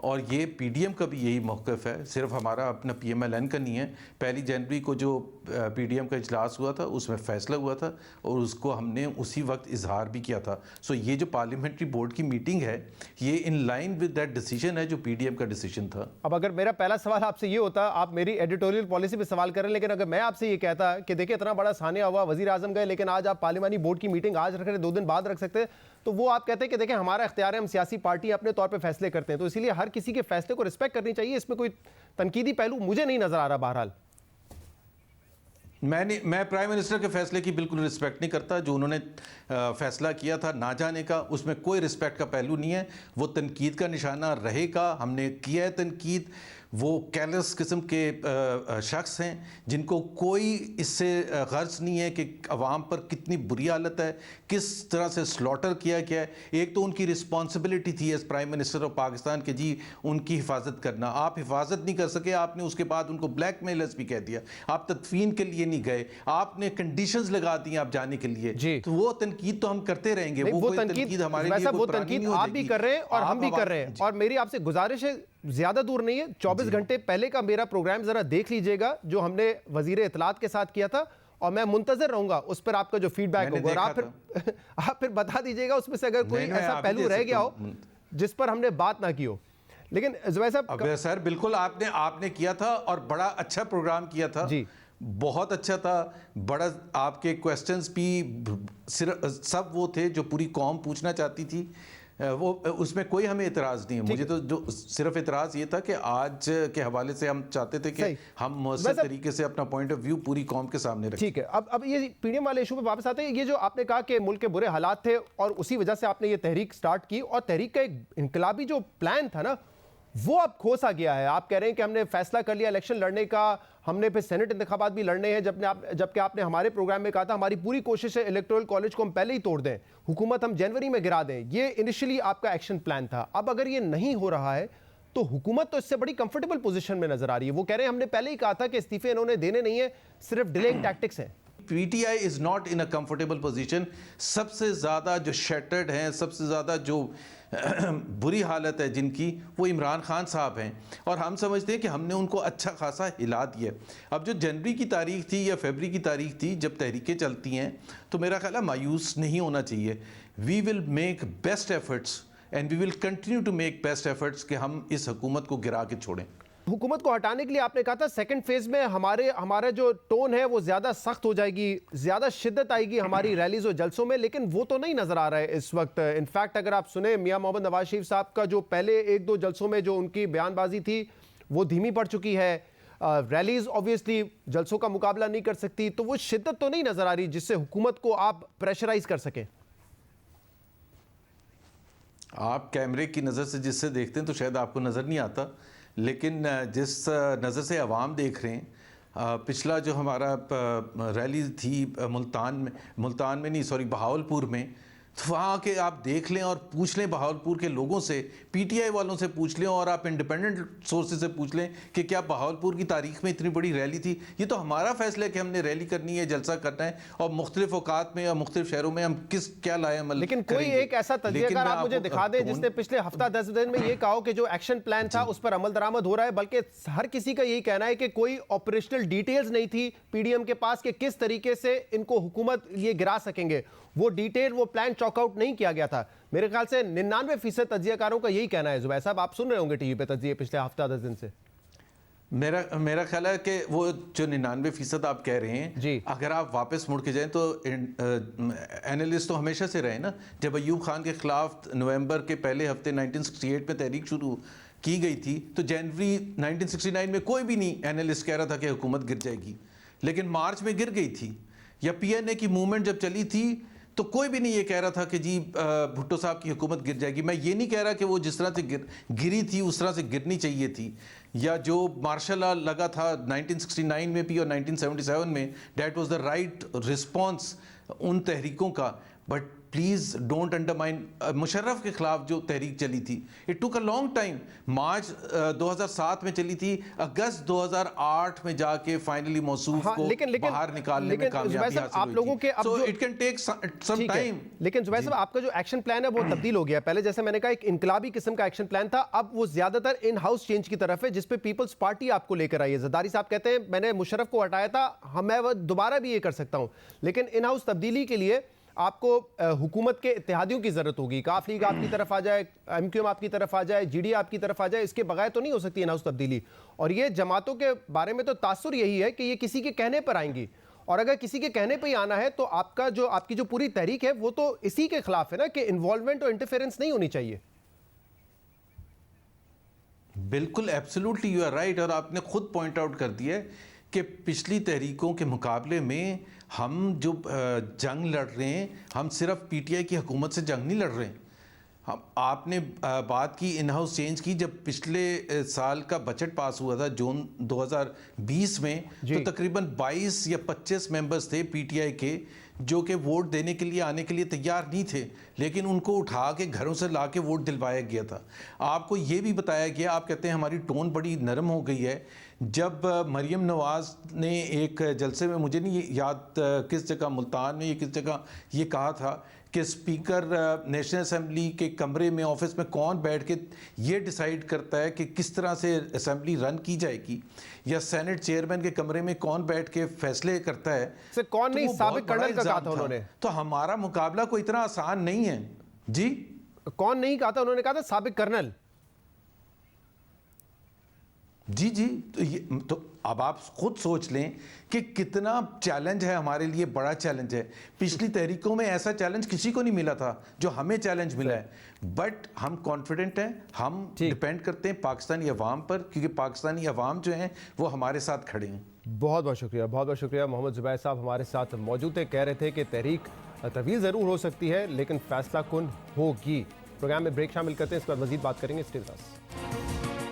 और ये पीडीएम का भी यही मौक़िफ़ है, सिर्फ हमारा अपना पीएमएलएन का नहीं है। 1 जनवरी को जो पीडीएम का इजलास हुआ था उसमें फ़ैसला हुआ था और उसको हमने उसी वक्त इजहार भी किया था। सो ये जो पार्लियामेंट्री बोर्ड की मीटिंग है ये in line with that decision है जो पीडीएम का डिसीजन था। अब अगर मेरा पहला सवाल आपसे ये होता, आप मेरी एडिटोरियल पॉलिसी पे सवाल करें, लेकिन अगर मैं आपसे ये कहता कि देखिए इतना बड़ा सानिया हुआ, वज़ीर आज़म गए, लेकिन आज आप पार्लियामानी बोर्ड की मीटिंग आज रख रहे, 2 दिन बाद रख सकते हैं, तो वो आप कहते हैं कि देखिए हमारा इख्तियार है, हम सियासी पार्टी अपने तौर पे फैसले करते हैं, तो इसीलिए हर किसी के फैसले को रिस्पेक्ट करनी चाहिए। इसमें कोई तनकीदी पहलू मुझे नहीं नजर आ रहा। बहरहाल मैं प्राइम मिनिस्टर के फैसले की बिल्कुल रिस्पेक्ट नहीं करता। जो उन्होंने फैसला किया था ना जाने का, उसमें कोई रिस्पेक्ट का पहलू नहीं है, वो तनकीद का निशाना रहेगा। हमने किया है तनकीद। वो कैलस किस्म के शख्स हैं जिनको कोई इससे गर्ज नहीं है कि अवाम पर कितनी बुरी हालत है, किस तरह से स्लॉटर किया गया है। एक तो उनकी रिस्पॉन्सिबिलिटी थी as prime minister of Pakistan के जी उनकी हिफाजत करना, आप हिफाजत नहीं कर सके, आपने उसके बाद उनको ब्लैक मेलर्स भी कह दिया, आप तदफीन के लिए नहीं गए, आपने कंडीशंस लगा दी आप जाने के लिए। तो वो तनकीद तो हम करते रहेंगे, वो तनकीद हमारे लिए वो तनकीद आप भी कर रहे हैं और हम भी कर रहे हैं। और मेरी आपसे गुजारिश है, ज्यादा दूर नहीं है, 24 घंटे पहले का मेरा प्रोग्राम जरा देख लीजिएगा जो हमने वजीर इत्तलात के साथ किया था, और मैं मुंतजर रहूंगा उस पर आपका जो फीडबैक होगा, और आप फिर बता दीजिएगा उसमें से अगर कोई ऐसा पहलू रह गया हो जिस पर हमने बात ना की हो। लेकिन जुबैर साहब, सर बिल्कुल आपने किया था और बड़ा अच्छा प्रोग्राम किया था जी, बहुत अच्छा था। बड़ा आपके क्वेश्चंस भी सिर्फ सब वो थे जो पूरी कौम पूछना चाहती थी, वो उसमें कोई हमें इतराज़ नहीं है। मुझे तो जो सिर्फ इतराज़ ये था कि आज के हवाले से हम चाहते थे कि हम मौसर तरीके से अपना पॉइंट ऑफ व्यू पूरी कौम के सामने रखें। ठीक है, अब ये पीडीएम वाले इशू पे वापस आते हैं। ये जो आपने कहा कि मुल्क के बुरे हालात थे और उसी वजह से आपने ये तहरीक स्टार्ट की, और तहरीक का एक इनकलाबी जो प्लान था ना, वो अब खोसा गया है। आप कह रहे हैं कि हमने फैसला कर लिया इलेक्शन लड़ने का, हमने फिर सेनेट इंतखाबात भी लड़ने हैं, जबकि आपने हमारे प्रोग्राम में कहा था हमारी पूरी कोशिश है इलेक्टोरल कॉलेज को हम पहले ही तोड़ दें, हुकूमत हम जनवरी में गिरा दें। ये इनिशियली आपका एक्शन प्लान था। अब अगर ये नहीं हो रहा है तो हुकूमत तो इससे बड़ी कंफर्टेबल पोजीशन में नजर आ रही है। वो कह रहे हैं हमने पहले ही कहा था कि इस्तीफे इन्होंने देने नहीं है, सिर्फ डिलेइंग टैक्टिक्स हैं। PTI is not in a comfortable position. सबसे ज़्यादा जो शैटर्ड हैं, सबसे ज़्यादा जो बुरी हालत है जिनकी, वो इमरान खान साहब हैं, और हम समझते हैं कि हमने उनको अच्छा खासा हिला दिया। अब जो जनवरी की तारीख थी या फरवरी की तारीख थी जब तहरीकें चलती हैं, तो मेरा ख्याल है मायूस नहीं होना चाहिए। We will make best efforts and we will continue to make best efforts कि हम इस हुकूमत को गिरा के छोड़ें। हुकूमत को हटाने के लिए आपने कहा था सेकंड फेज में हमारा जो टोन है वो ज्यादा सख्त हो जाएगी, ज्यादा शिद्दत आएगी हमारी रैलीज और जलसों में, लेकिन वो तो नहीं नजर आ रहा है इस वक्त। इनफैक्ट अगर आप सुने मियां मोहम्मद नवाज शरीफ साहब का जो पहले एक दो जलसों में जो उनकी बयानबाजी थी वो धीमी पड़ चुकी है। रैलीज ऑब्वियसली जलसों का मुकाबला नहीं कर सकती, तो वो शिद्दत तो नहीं नजर आ रही जिससे हुकूमत को आप प्रेशराइज कर सकें। आप कैमरे की नज़र से जिससे देखते हैं तो शायद आपको नज़र नहीं आता, लेकिन जिस नज़र से अवाम देख रहे हैं, पिछला जो हमारा रैली थी मुल्तान में नहीं, सॉरी, बहावलपुर में, तो वहाँ के आप देख लें और पूछ लें बहावलपुर के लोगों से, पीटीआई वालों से पूछ लें, और आप इंडिपेंडेंट सोर्सेज से पूछ लें कि क्या बहावलपुर की तारीख में इतनी बड़ी रैली थी। ये तो हमारा फैसला है कि हमने रैली करनी है, जलसा करना है, और मुख्तलिफ औकात में या मुख्तलिफ शहरों में हम क्या लाए अमल। लेकिन कोई एक ऐसा तज्जियाकार आप मुझे दिखा दें जिसने पिछले हफ्ता 10 दिन में ये कहा कि जो एक्शन प्लान था उस पर अमल दरामद हो रहा है, बल्कि हर किसी का यही कहना है कि कोई ऑपरेशनल डिटेल्स नहीं थी पीडीएम के पास कि किस तरीके से इनको हुकूमत ये गिरा सकेंगे। वो डिटेल, वो प्लान चॉकआउट नहीं किया गया था। मेरे ख्याल से 99% तज्जियाकारों का यही कहना है। जुबैर साहब, आप सुन रहे होंगे टीवी पे तज्जिए पिछले हफ्ता 10 दिन से। मेरा ख्याल है कि वो जो 99% आप कह रहे हैं जी, अगर आप वापस मुड़ के जाएं तो एनालिस्ट तो हमेशा से रहे ना। जब अयूब खान के खिलाफ नवंबर के पहले हफ्ते 1968 में तहरीक शुरू की गई थी, तो जनवरी 1969 में कोई भी नहीं एनालिस्ट कह रहा था कि हुकूमत गिर जाएगी, लेकिन मार्च में गिर गई थी। या पीएनए की मूवमेंट जब चली थी तो कोई भी नहीं ये कह रहा था कि जी भुट्टो साहब की हुकूमत गिर जाएगी। मैं ये नहीं कह रहा कि वो जिस तरह से गिरी थी उस तरह से गिरनी चाहिए थी, या जो मार्शल लॉ लगा था 1969 में भी और 1977 में, that was the right response उन तहरीकों का। But please don't undermine Musharraf के खिलाफ जो तहरीक चली थी, it took a long time. मार्च 2007 में चली थी, अगस्त 2008 में जाके फाइनली मौसूफ को बाहर निकालने में कामयाबी हासिल आप लोगों के so it can take some time. लेकिन जुबैर साहब, आपका जो एक्शन प्लान है वो तब्दील हो गया। पहले जैसे मैंने कहा एक इनकलाबी किस्म का एक्शन प्लान था, अब वो ज्यादातर इन हाउस चेंज की तरफ है, जिसपे पीपल्स पार्टी आपको लेकर आई है। जरदारी साहब कहते हैं मैंने मुशर्रफ को हटाया था, मैं वो दोबारा भी ये कर सकता हूं, लेकिन इन हाउस तब्दीली के लिए आपको हुकूमत के इत्तेहादियों की जरूरत होगी। काफ लीग आपकी तरफ आ जाए, एमक्यूएम आपकी तरफ आ जाए, जीडी आपकी तरफ आ जाए, इसके बगैर तो नहीं हो सकती इन हाउस तब्दीली। और ये जमातों के बारे में तो तासुर यही है कि ये किसी के कहने पर आएंगी, और अगर किसी के कहने पर ही आना है तो आपकी जो पूरी तहरीक है वो तो इसी के खिलाफ है ना, कि इन्वॉल्वमेंट और इंटरफेरेंस नहीं होनी चाहिए। बिल्कुल, एब्सोल्युटली यू आर राइट। और आपने खुद पॉइंट आउट कर दिया कि पिछली तहरीकों के मुकाबले में हम जो जंग लड़ रहे हैं, हम सिर्फ पीटीआई की हुकूमत से जंग नहीं लड़ रहे हैं। हम आपने बात की इन हाउस चेंज की, जब पिछले साल का बजट पास हुआ था जून 2020 में, तो तकरीबन 22 या 25 मेंबर्स थे पीटीआई के जो कि वोट देने के लिए आने के लिए तैयार नहीं थे, लेकिन उनको उठा के घरों से ला के वोट दिलवाया गया था। आपको ये भी बताया गया, आप कहते हैं हमारी टोन बड़ी नरम हो गई है। जब मरियम नवाज़ ने एक जलसे में, मुझे नहीं याद किस जगह, मुल्तान में या किस जगह, ये कहा था कि स्पीकर नेशनल असेंबली के कमरे में, ऑफिस में कौन बैठ के ये डिसाइड करता है कि किस तरह से असेंबली रन की जाएगी, या सेनेट चेयरमैन के कमरे में कौन बैठ के फैसले करता है, सर कौन नहीं, साबिक कर्नल का कहा था उन्होंने। तो हमारा मुकाबला कोई इतना आसान नहीं है जी। कौन नहीं कहा था, उन्होंने कहा था साबिक कर्नल। जी जी, तो अब आप खुद सोच लें कि कितना चैलेंज है हमारे लिए, बड़ा चैलेंज है। पिछली तहरीकों में ऐसा चैलेंज किसी को नहीं मिला था जो हमें चैलेंज मिला है। बट हम कॉन्फिडेंट हैं, हम डिपेंड करते हैं पाकिस्तानी अवाम पर, क्योंकि पाकिस्तानी अवाम जो हैं वो हमारे साथ खड़े हैं। बहुत बहुत शुक्रिया, बहुत बहुत शुक्रिया। मोहम्मद जुबैर साहब हमारे साथ मौजूद थे, कह रहे थे कि तहरीक तवील ज़रूर हो सकती है लेकिन फैसला कुन होगी। प्रोग्राम में ब्रेक शामिल करते हैं, इस पर मजीद बात करेंगे। Stay with us.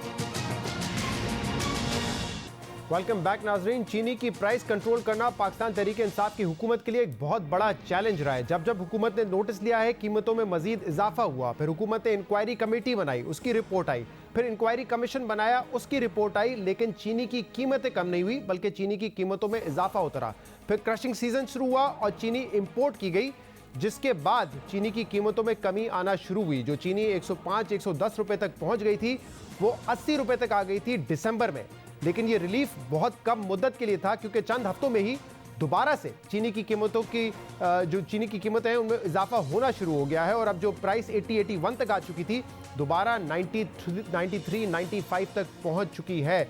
Welcome back नाजरीन। चीनी की प्राइस कंट्रोल करना पाकिस्तान तहरीक इंसाफ की हुकूमत के लिए एक बहुत बड़ा चैलेंज रहा है। जब जब हुकूमत ने नोटिस लिया है, कीमतों में मजीद इजाफा हुआ, फिर हुकूमत ने इंक्वायरी कमेटी बनाई, उसकी रिपोर्ट आई, फिर इंक्वायरी कमीशन बनाया, उसकी रिपोर्ट आई, लेकिन चीनी की कीमतें कम नहीं हुई बल्कि चीनी की कीमतों में इजाफा होता रहा। फिर क्रशिंग सीजन शुरू हुआ और चीनी इंपोर्ट की गई, जिसके बाद चीनी की कीमतों में कमी आना शुरू हुई। जो चीनी 105-110 रुपए तक पहुंच गई थी, वो 80 रुपए तक आ गई थी दिसंबर में। लेकिन ये रिलीफ बहुत कम मुद्दत के लिए था, क्योंकि चंद हफ्तों में ही दोबारा से चीनी की कीमतों की जो चीनी की कीमतें हैं उनमें इजाफा होना शुरू हो गया है। और अब जो प्राइस 80-81 तक आ चुकी थी, दोबारा 93-95 तक पहुंच चुकी है।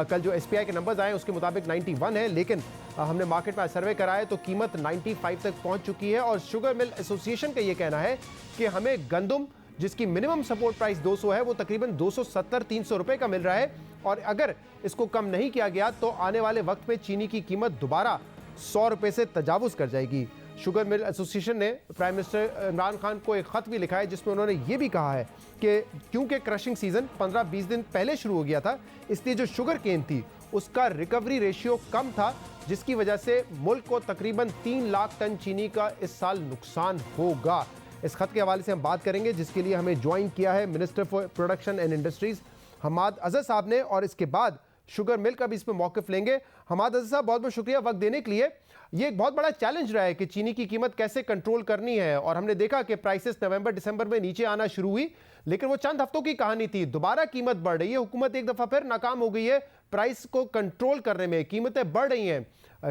कल जो SPI के नंबर्स आए उसके मुताबिक 91 है, लेकिन हमने मार्केट में सर्वे कराया तो कीमत 95 तक पहुंच चुकी है। और शुगर मिल एसोसिएशन का ये कहना है कि हमें गंदम, जिसकी मिनिमम सपोर्ट प्राइस 200 है, वो तकरीबन 270-300 रुपए का मिल रहा है। और अगर इसको कम नहीं किया गया तो आने वाले वक्त में चीनी की कीमत दोबारा 100 रुपए से तजावुज कर जाएगी। शुगर मिल एसोसिएशन ने प्राइम मिनिस्टर इमरान खान को एक खत भी लिखा है, जिसमें उन्होंने ये भी कहा है कि क्योंकि क्रशिंग सीजन 15-20 दिन पहले शुरू हो गया था, इसलिए जो शुगर केन थी उसका रिकवरी रेशियो कम था, जिसकी वजह से मुल्क को तकरीबन 3 लाख टन चीनी का इस साल नुकसान होगा। इस खत के हवाले से हम बात करेंगे, जिसके लिए हमें ज्वाइन किया है minister for production and industries Hammad Azhar Sahab ने, और इसके बाद शुगर मिल का भी इस पर मौक़िफ़ लेंगे। हमाद अजहर साहब, बहुत बहुत शुक्रिया वक्त देने के लिए। ये एक बहुत बड़ा चैलेंज रहा है कि चीनी की कीमत कैसे कंट्रोल करनी है, और हमने देखा कि प्राइसेस नवंबर-दिसंबर में नीचे आना शुरू हुई, लेकिन वो चंद हफ्तों की कहानी थी। दोबारा कीमत बढ़ रही है, हुकूमत एक दफ़ा फिर नाकाम हो गई है प्राइस को कंट्रोल करने में, कीमतें बढ़ रही हैं।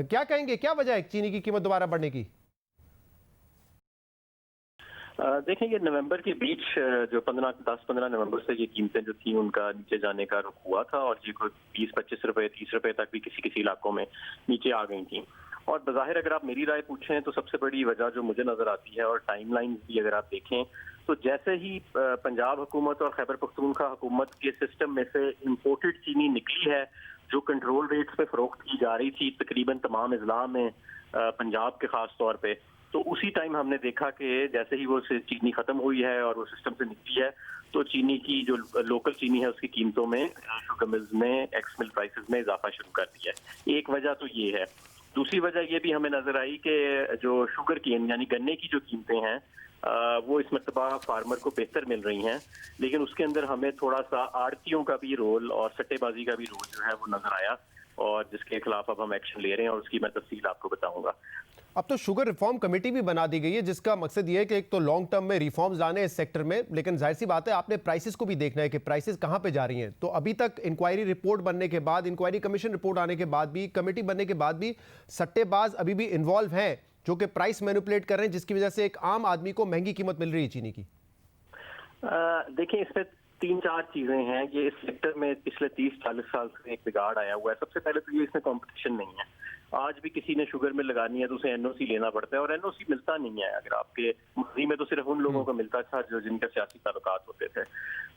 क्या कहेंगे, क्या वजह है चीनी की कीमत दोबारा बढ़ने की? देखें, ये नवंबर के बीच जो 10-15 नवंबर से ये कीमतें जो थी उनका नीचे जाने का रुख हुआ था, और ये कोई 20-25 रुपए 30 रुपए तक भी किसी किसी इलाकों में नीचे आ गई थी। और बज़ाहिर अगर आप मेरी राय पूछें तो सबसे बड़ी वजह जो मुझे नजर आती है, और टाइमलाइन भी अगर आप देखें, तो जैसे ही पंजाब हुकूमत और खैबर पख्तूनख्वा हुकूमत के सिस्टम में से इम्पोर्टेड चीनी निकली है, जो कंट्रोल रेट्स पे फरोख्त की जा रही थी तकरीबन तमाम अजला में, पंजाब के खास तौर पे, तो उसी टाइम हमने देखा कि जैसे ही वो चीनी खत्म हुई है और वो सिस्टम से निकली है, तो चीनी की जो लोकल चीनी है उसकी कीमतों में शुगर मिल्स ने एक्स मिल प्राइसेस में इजाफा शुरू कर दिया है। एक वजह तो ये है। दूसरी वजह ये भी हमें नजर आई कि जो शुगर केन यानी गन्ने की जो कीमतें हैं वो इस मरतबा फार्मर को बेहतर मिल रही हैं, लेकिन उसके अंदर हमें थोड़ा सा आड़तियों का भी रोल और सट्टेबाजी का भी रोल जो है वो नजर आया, और जिसके खिलाफ अब हम एक्शन ले रहे हैं, और उसकी मैं तफसील आपको बताऊंगा। अब तो शुगर रिफॉर्म कमेटी भी बना दी गई है, जिसका मकसद ये है कि एक तो लॉन्ग टर्म में रिफॉर्म्स लाने हैं इस सेक्टर में, लेकिन जाहिर सी बात है आपने प्राइसेस को भी देखना है कि प्राइसेस कहाँ पे जा रही हैं। तो अभी तक इंक्वायरी रिपोर्ट बनने के बाद, इंक्वायरी कमीशन रिपोर्ट आने के बाद भी, कमेटी बनने के बाद भी सट्टेबाज अभी भी इन्वॉल्व हैं, जो कि प्राइस मैनिपुलेट कर रहे हैं, जिसकी वजह से एक आम आदमी को महंगी कीमत मिल रही है चीनी की। देखिए, इसमें 3-4 चीजें हैं। ये इस सेक्टर में पिछले 30-40 साल से एक बिगाड़ आया हुआ है। सबसे पहले तो ये इसमें कंपटीशन नहीं है। आज भी किसी ने शुगर मिल लगानी है तो उसे NOC लेना पड़ता है, और NOC मिलता नहीं है। अगर आपके माजी में तो सिर्फ उन लोगों को मिलता था जो जिनके सियासी ताल्लुकात होते थे।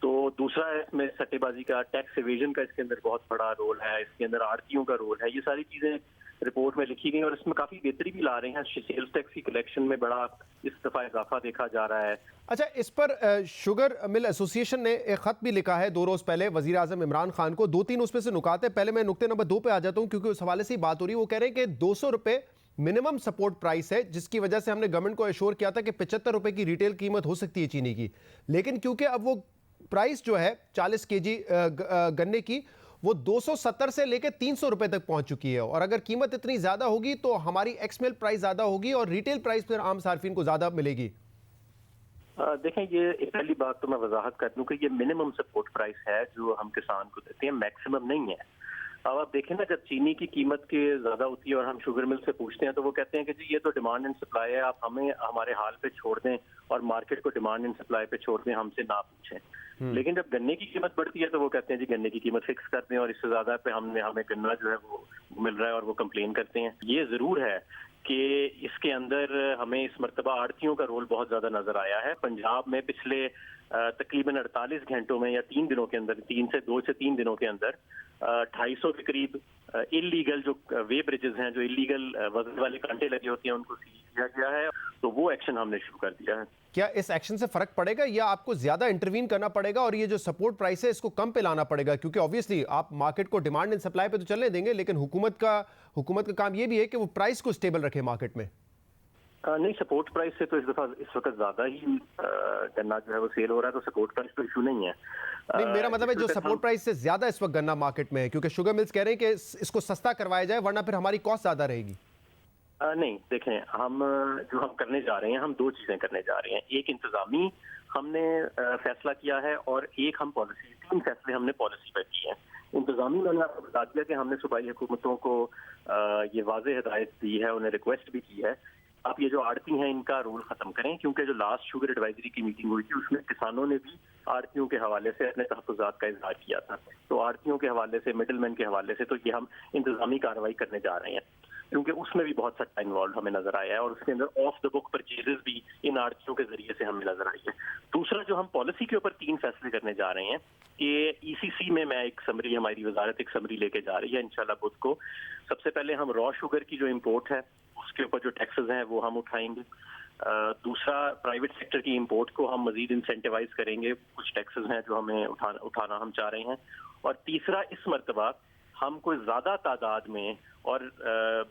तो दूसरा है इसमें सट्टेबाजी का, टैक्स एवेजन का इसके अंदर बहुत बड़ा रोल है, इसके अंदर आड़तियों का रोल है। ये सारी चीजें रिपोर्ट में लिखी गई, और इसमें काफी बेहतरी भी ला रहे हैं। सेल्स टैक्स की कलेक्शन में बड़ा इस दफा इजाफा देखा जा रहा है। अच्छा, इस पर शुगर मिल एसोसिएशन ने एक खत भी लिखा है 2 रोज पहले वजीर आजम इमरान खान को। 2-3 उसमें से नुकात है। पहले मैं नुक्ते नंबर 2 पे आ जाता हूं, क्योंकि उस हवाले से ही बात हो रही है। वो कह रहे हैं कि 200 रुपए मिनिमम सपोर्ट प्राइस है, जिसकी वजह से हमने गवर्नमेंट को एश्योर किया था कि 75 रुपए की रिटेल कीमत हो सकती है चीनी की। लेकिन क्योंकि अब वो प्राइस जो है 40 kg गन्ने की, वो 270 से लेकर 300 रुपए तक पहुंच चुकी है। और अगर कीमत इतनी ज्यादा होगी तो हमारी एक्समिल प्राइस ज्यादा होगी और रिटेल प्राइस फिर आम सार्फिन को ज्यादा मिलेगी। देखें, ये पहली बात तो मैं वजाहत कर दूं कि ये मिनिमम सपोर्ट प्राइस है जो हम किसान को देते हैं, मैक्सिमम नहीं है। अब आप देखें ना, जब चीनी की कीमत के ज्यादा होती है और हम शुगर मिल से पूछते हैं तो वो कहते हैं कि जी ये तो डिमांड एंड सप्लाई है, आप हमें हमारे हाल पे छोड़ दें और मार्केट को डिमांड एंड सप्लाई पे छोड़ दें, हमसे ना पूछें। लेकिन जब गन्ने की कीमत बढ़ती है तो वो कहते हैं जी गन्ने की कीमत फिक्स कर दें, और इससे ज्यादा पे हमें गन्ना जो है वो मिल रहा है, और वो कंप्लेन करते हैं। ये जरूर है कि इसके अंदर हमें इस मरतबा आड़तियों का रोल बहुत ज्यादा नजर आया है। पंजाब में पिछले तकरीबन 48 घंटों में या 3 दिनों के अंदर, 2 से 3 दिनों के अंदर 250 के करीब इलीगल जो वे ब्रिजेस हैं, जो इलीगल वजन वाले कांटे लगे होते हैं, उनको सील किया गया है। तो वो एक्शन हमने शुरू कर दिया है। क्या इस एक्शन से फर्क पड़ेगा या आपको ज्यादा इंटरवीन करना पड़ेगा और ये जो सपोर्ट प्राइस है इसको कम पे लाना पड़ेगा? क्योंकि ऑब्वियसली आप मार्केट को डिमांड एंड सप्लाई पे तो चलने देंगे, लेकिन हुकूमत का काम ये भी है कि वो प्राइस को स्टेबल रखे मार्केट में। नहीं, सपोर्ट प्राइस से तो इस वक्त ज्यादा ही गन्ना जो है वो सेल हो रहा है, तो सपोर्ट प्राइस तो इशू नहीं है। नहीं, मेरा मतलब है जो सपोर्ट प्राइस से ज्यादा इस वक्त गन्ना मार्केट में है, क्योंकि शुगर मिल्स कह रहे हैं कि इसको सस्ता करवाया जाए वरना फिर हमारी कॉस्ट ज्यादा रहेगी। नहीं, देखें, हम करने जा रहे हैं, हम 2 चीजें करने जा रहे हैं। एक इंतजामी हमने फैसला किया है और एक हम पॉलिसी, 3 फैसले हमने पॉलिसी पर किए हैं। इंतजामी मैंने आपको बता दिया कि हमने सूबाई हुकूमतों को ये वाज़ेह हिदायत दी है, उन्हें रिक्वेस्ट भी की है, आप ये जो आड़ती हैं इनका रोल खत्म करें, क्योंकि जो लास्ट शुगर एडवाइजरी की मीटिंग हुई थी उसमें किसानों ने भी आड़तियों के हवाले से अपने तहफ़्फ़ुज़ात का इज़हार किया था। तो आड़तियों के हवाले से, मिडलमैन के हवाले से तो ये हम इंतजामी कार्रवाई करने जा रहे हैं, क्योंकि उसमें भी बहुत सट्टा इन्वॉल्व हमें नजर आया है और उसके अंदर ऑफ द बुक परचेजेस भी इन आड़तियों के जरिए से हमें नजर आई है। दूसरा, जो हम पॉलिसी के ऊपर 3 फैसले करने जा रहे हैं कि ECC में मैं एक समरी, हमारी वजारत एक समरी लेके जा रही है इंशाल्लाह बुध को। सबसे पहले हम रॉ शुगर की जो इम्पोर्ट है उसके ऊपर जो टैक्सेस हैं वो हम उठाएंगे। दूसरा, प्राइवेट सेक्टर की इंपोर्ट को हम मजीद इंसेंटिवाइज करेंगे, कुछ टैक्सेस हैं जो हमें उठाना हम चाह रहे हैं। और तीसरा, इस मरतबा हम कोई ज्यादा तादाद में और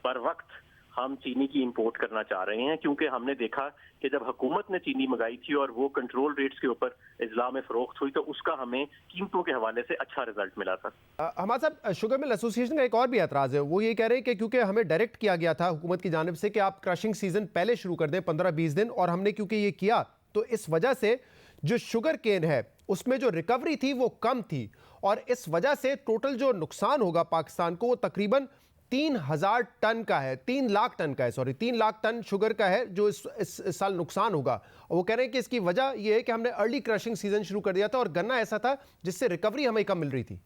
बर वक्त हम चीनी की इंपोर्ट करना चाह रहे हैं, क्योंकि हमने देखा कि जब हुकूमत ने चीनी मंगाई थी और वो कंट्रोल रेट्स के ऊपर इजला में फरोख्त हुई तो उसका हमें कीमतों के हवाले से अच्छा रिजल्ट मिला था। हमारे साहब, शुगर मिल एसोसिएशन का एक और भी एतराज़ है, वो ये कह रहे हैं कि क्योंकि हमें डायरेक्ट किया गया था हुकूमत की जानिब से कि आप क्रशिंग सीजन पहले शुरू कर दें 15-20 दिन, और हमने क्योंकि ये किया तो इस वजह से जो शुगर केन है उसमें जो रिकवरी थी वो कम थी, और इस वजह से टोटल जो नुकसान होगा पाकिस्तान को वो तकरीबन 3,000 टन का है, 3 लाख टन का है, सॉरी 3 लाख टन शुगर का है जो इस साल नुकसान होगा। और वो कह रहे हैं कि इसकी वजह यह है कि हमने अर्ली क्रशिंग सीजन शुरू कर दिया था और गन्ना ऐसा था जिससे रिकवरी हमें कम मिल रही थी।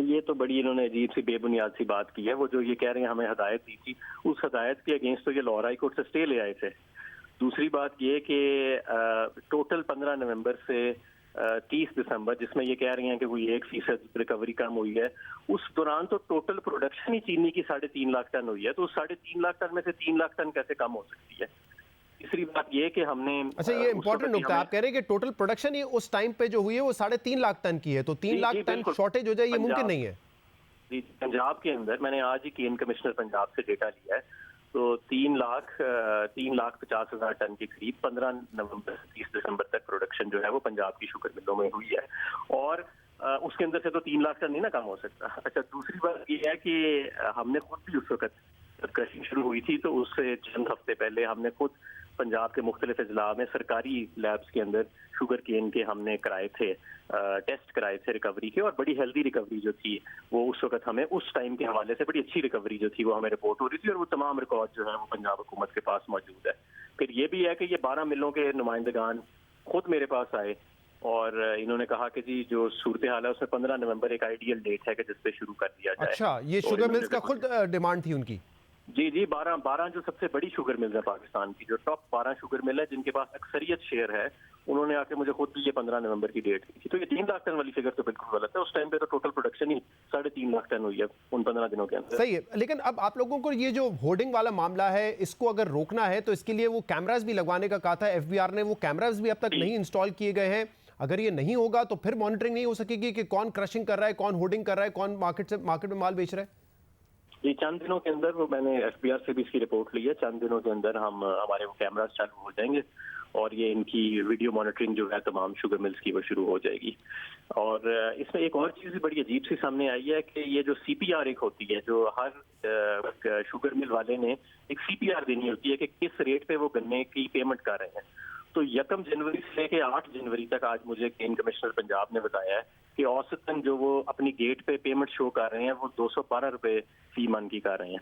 ये तो बड़ी इन्होंने अजीब सी बेबुनियाद सी बात की है। वो जो ये कह रहे हैं हमें हदायत दी थी, उस हदायत के अगेंस्ट तो ये लाहौर हाई कोर्ट से स्टे ले आए थे। दूसरी बात ये कि टोटल 15 नवंबर से 30 दिसंबर, जिसमें ये कह रही हैं कि कोई 1% रिकवरी कम हुई है, उस दौरान तो टोटल प्रोडक्शन ही चीनी की 3.5 लाख टन हुई है। तो उस 3.5 लाख टन में से 3 लाख टन कैसे कम हो सकती है? तीसरी बात ये कि हमने, अच्छा, ये इंपॉर्टेंट नुकता है, आप कह रहे हैं कि टोटल प्रोडक्शन ही उस टाइम पे जो हुई है वो 3.5 लाख टन की है, तो 3 लाख टन शॉर्टेज हो जाए ये मुमकिन नहीं है। जी, पंजाब के अंदर मैंने आज ही केन कमिश्नर पंजाब से डेटा लिया है, तो 3,50,000 टन के करीब 15 नवंबर से 30 दिसंबर तक प्रोडक्शन जो है वो पंजाब की शुगर मिलों में हुई है, और उसके अंदर से तो 3 लाख टन नहीं ना कम हो सकता। अच्छा, दूसरी बात ये है कि हमने खुद भी उस वक्त क्रशिंग शुरू हुई थी तो उससे चंद हफ्ते पहले हमने खुद पंजाब के मुख्तलिफ अजला में सरकारी लैब्स के अंदर शुगर केन के हमने कराए थे, टेस्ट कराए थे रिकवरी के, और बड़ी हेल्दी रिकवरी जो थी वो उस वक्त हमें उस टाइम के हवाले से बड़ी अच्छी रिकवरी जो थी वो हमें रिपोर्ट हो रही थी, और वो तमाम रिकॉर्ड जो है वो पंजाब हुकूमत के पास मौजूद है। फिर ये भी है कि ये 12 मिलों के नुमाइंदगान खुद मेरे पास आए और इन्होंने कहा कि जी जो सूरत हाल है उसमें 15 नवंबर एक आइडियल डेट है कि जिस पे शुरू कर दिया जाए। अच्छा, ये शुगर मिल्स का खुद डिमांड थी उनकी? जी, 12 जो सबसे बड़ी शुगर मिल है पाकिस्तान की, जो टॉप 12 शुगर मिल है जिनके पास अक्सरियत शेयर है, उन्होंने आके मुझे खुद भी ये 15 नवंबर की डेट दी थी। तो ये 3 लाख टन वाली फिगर तो बिल्कुल गलत है। उस टाइम पे तो टोटल प्रोडक्शन ही 3.5 लाख टन हुई है उन 15 दिनों के अंदर। सही है, लेकिन अब आप लोगों को ये जो होर्डिंग वाला मामला है इसको अगर रोकना है तो इसके लिए वो कैमरास भी लगवाने का कहा था FBR ने, वो कैमरास भी अब तक नहीं इंस्टॉल किए गए हैं। अगर ये नहीं होगा तो फिर मॉनिटरिंग नहीं हो सकेगी कि कौन क्रशिंग कर रहा है, कौन होर्डिंग कर रहा है, कौन मार्केट में माल बेच रहा है। ये चंद दिनों के अंदर, वो मैंने FBR से भी इसकी रिपोर्ट ली है, चंद दिनों के अंदर हमारे वो कैमरास चालू हो जाएंगे और ये इनकी वीडियो मॉनिटरिंग जो है तमाम शुगर मिल्स की वो शुरू हो जाएगी। और इसमें एक और चीज़ भी बड़ी अजीब सी सामने आई है कि ये जो CPR एक होती है, जो हर शुगर मिल वाले ने एक CPR देनी होती है कि किस रेट पे वो गन्ने की पेमेंट कर रहे हैं। तो 1 जनवरी से लेके 8 जनवरी तक आज मुझे केन कमिश्नर पंजाब ने बताया है कि औसतन जो वो अपनी गेट पे पेमेंट शो कर रहे हैं वो 212 रुपए फी मन की कर रहे हैं,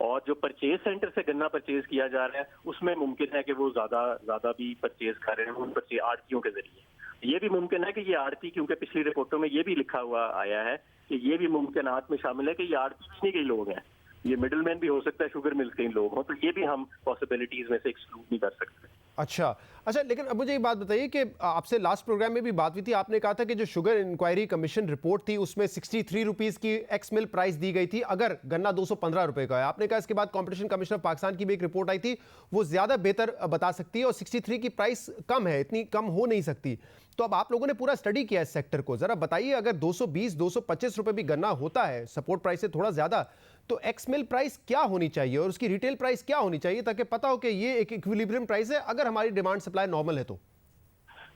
और जो परचेज सेंटर से गन्ना परचेज किया जा रहा है उसमें मुमकिन है कि वो ज्यादा भी परचेज कर रहे हैं उन परचेज आड़तियों के जरिए। ये भी मुमकिन है कि ये आड़ती, क्योंकि पिछली रिपोर्टों में ये भी लिखा हुआ आया है कि ये भी मुमकिनात में शामिल है कि ये आड़ती भी नहीं कई लोग हैं, ये मिडल मैन भी हो सकता है, शुगर मिल्स कई लोग हों, तो ये भी हम पॉसिबिलिटीज में से एक्सक्लूड नहीं कर सकते। अच्छा अच्छा, लेकिन अब मुझे ये बात बताइए कि आपसे लास्ट प्रोग्राम में भी बात हुई थी, आपने कहा था कि जो शुगर इंक्वायरी कमीशन रिपोर्ट थी उसमें 63 रुपीस की एक्स मिल प्राइस दी गई थी अगर गन्ना 215 रुपए का है। आपने कहा इसके बाद कंपटीशन कमिश्नर पाकिस्तान की भी एक रिपोर्ट आई थी, वो ज्यादा बेहतर बता सकती है और 63 की प्राइस कम है, इतनी कम हो नहीं सकती। तो अब आप लोगों ने पूरा स्टडी किया इस सेक्टर को, जरा बताइए अगर 220-225 रुपए भी गन्ना होता है सपोर्ट प्राइस से थोड़ा ज्यादा, तो एक्स मिल प्राइस क्या होनी चाहिए और उसकी रिटेल प्राइस क्या होनी चाहिए ताकि पता हो कि ये एक इक्विलिब्रियम प्राइस है अगर हमारी डिमांड सप्लाई नॉर्मल है तो।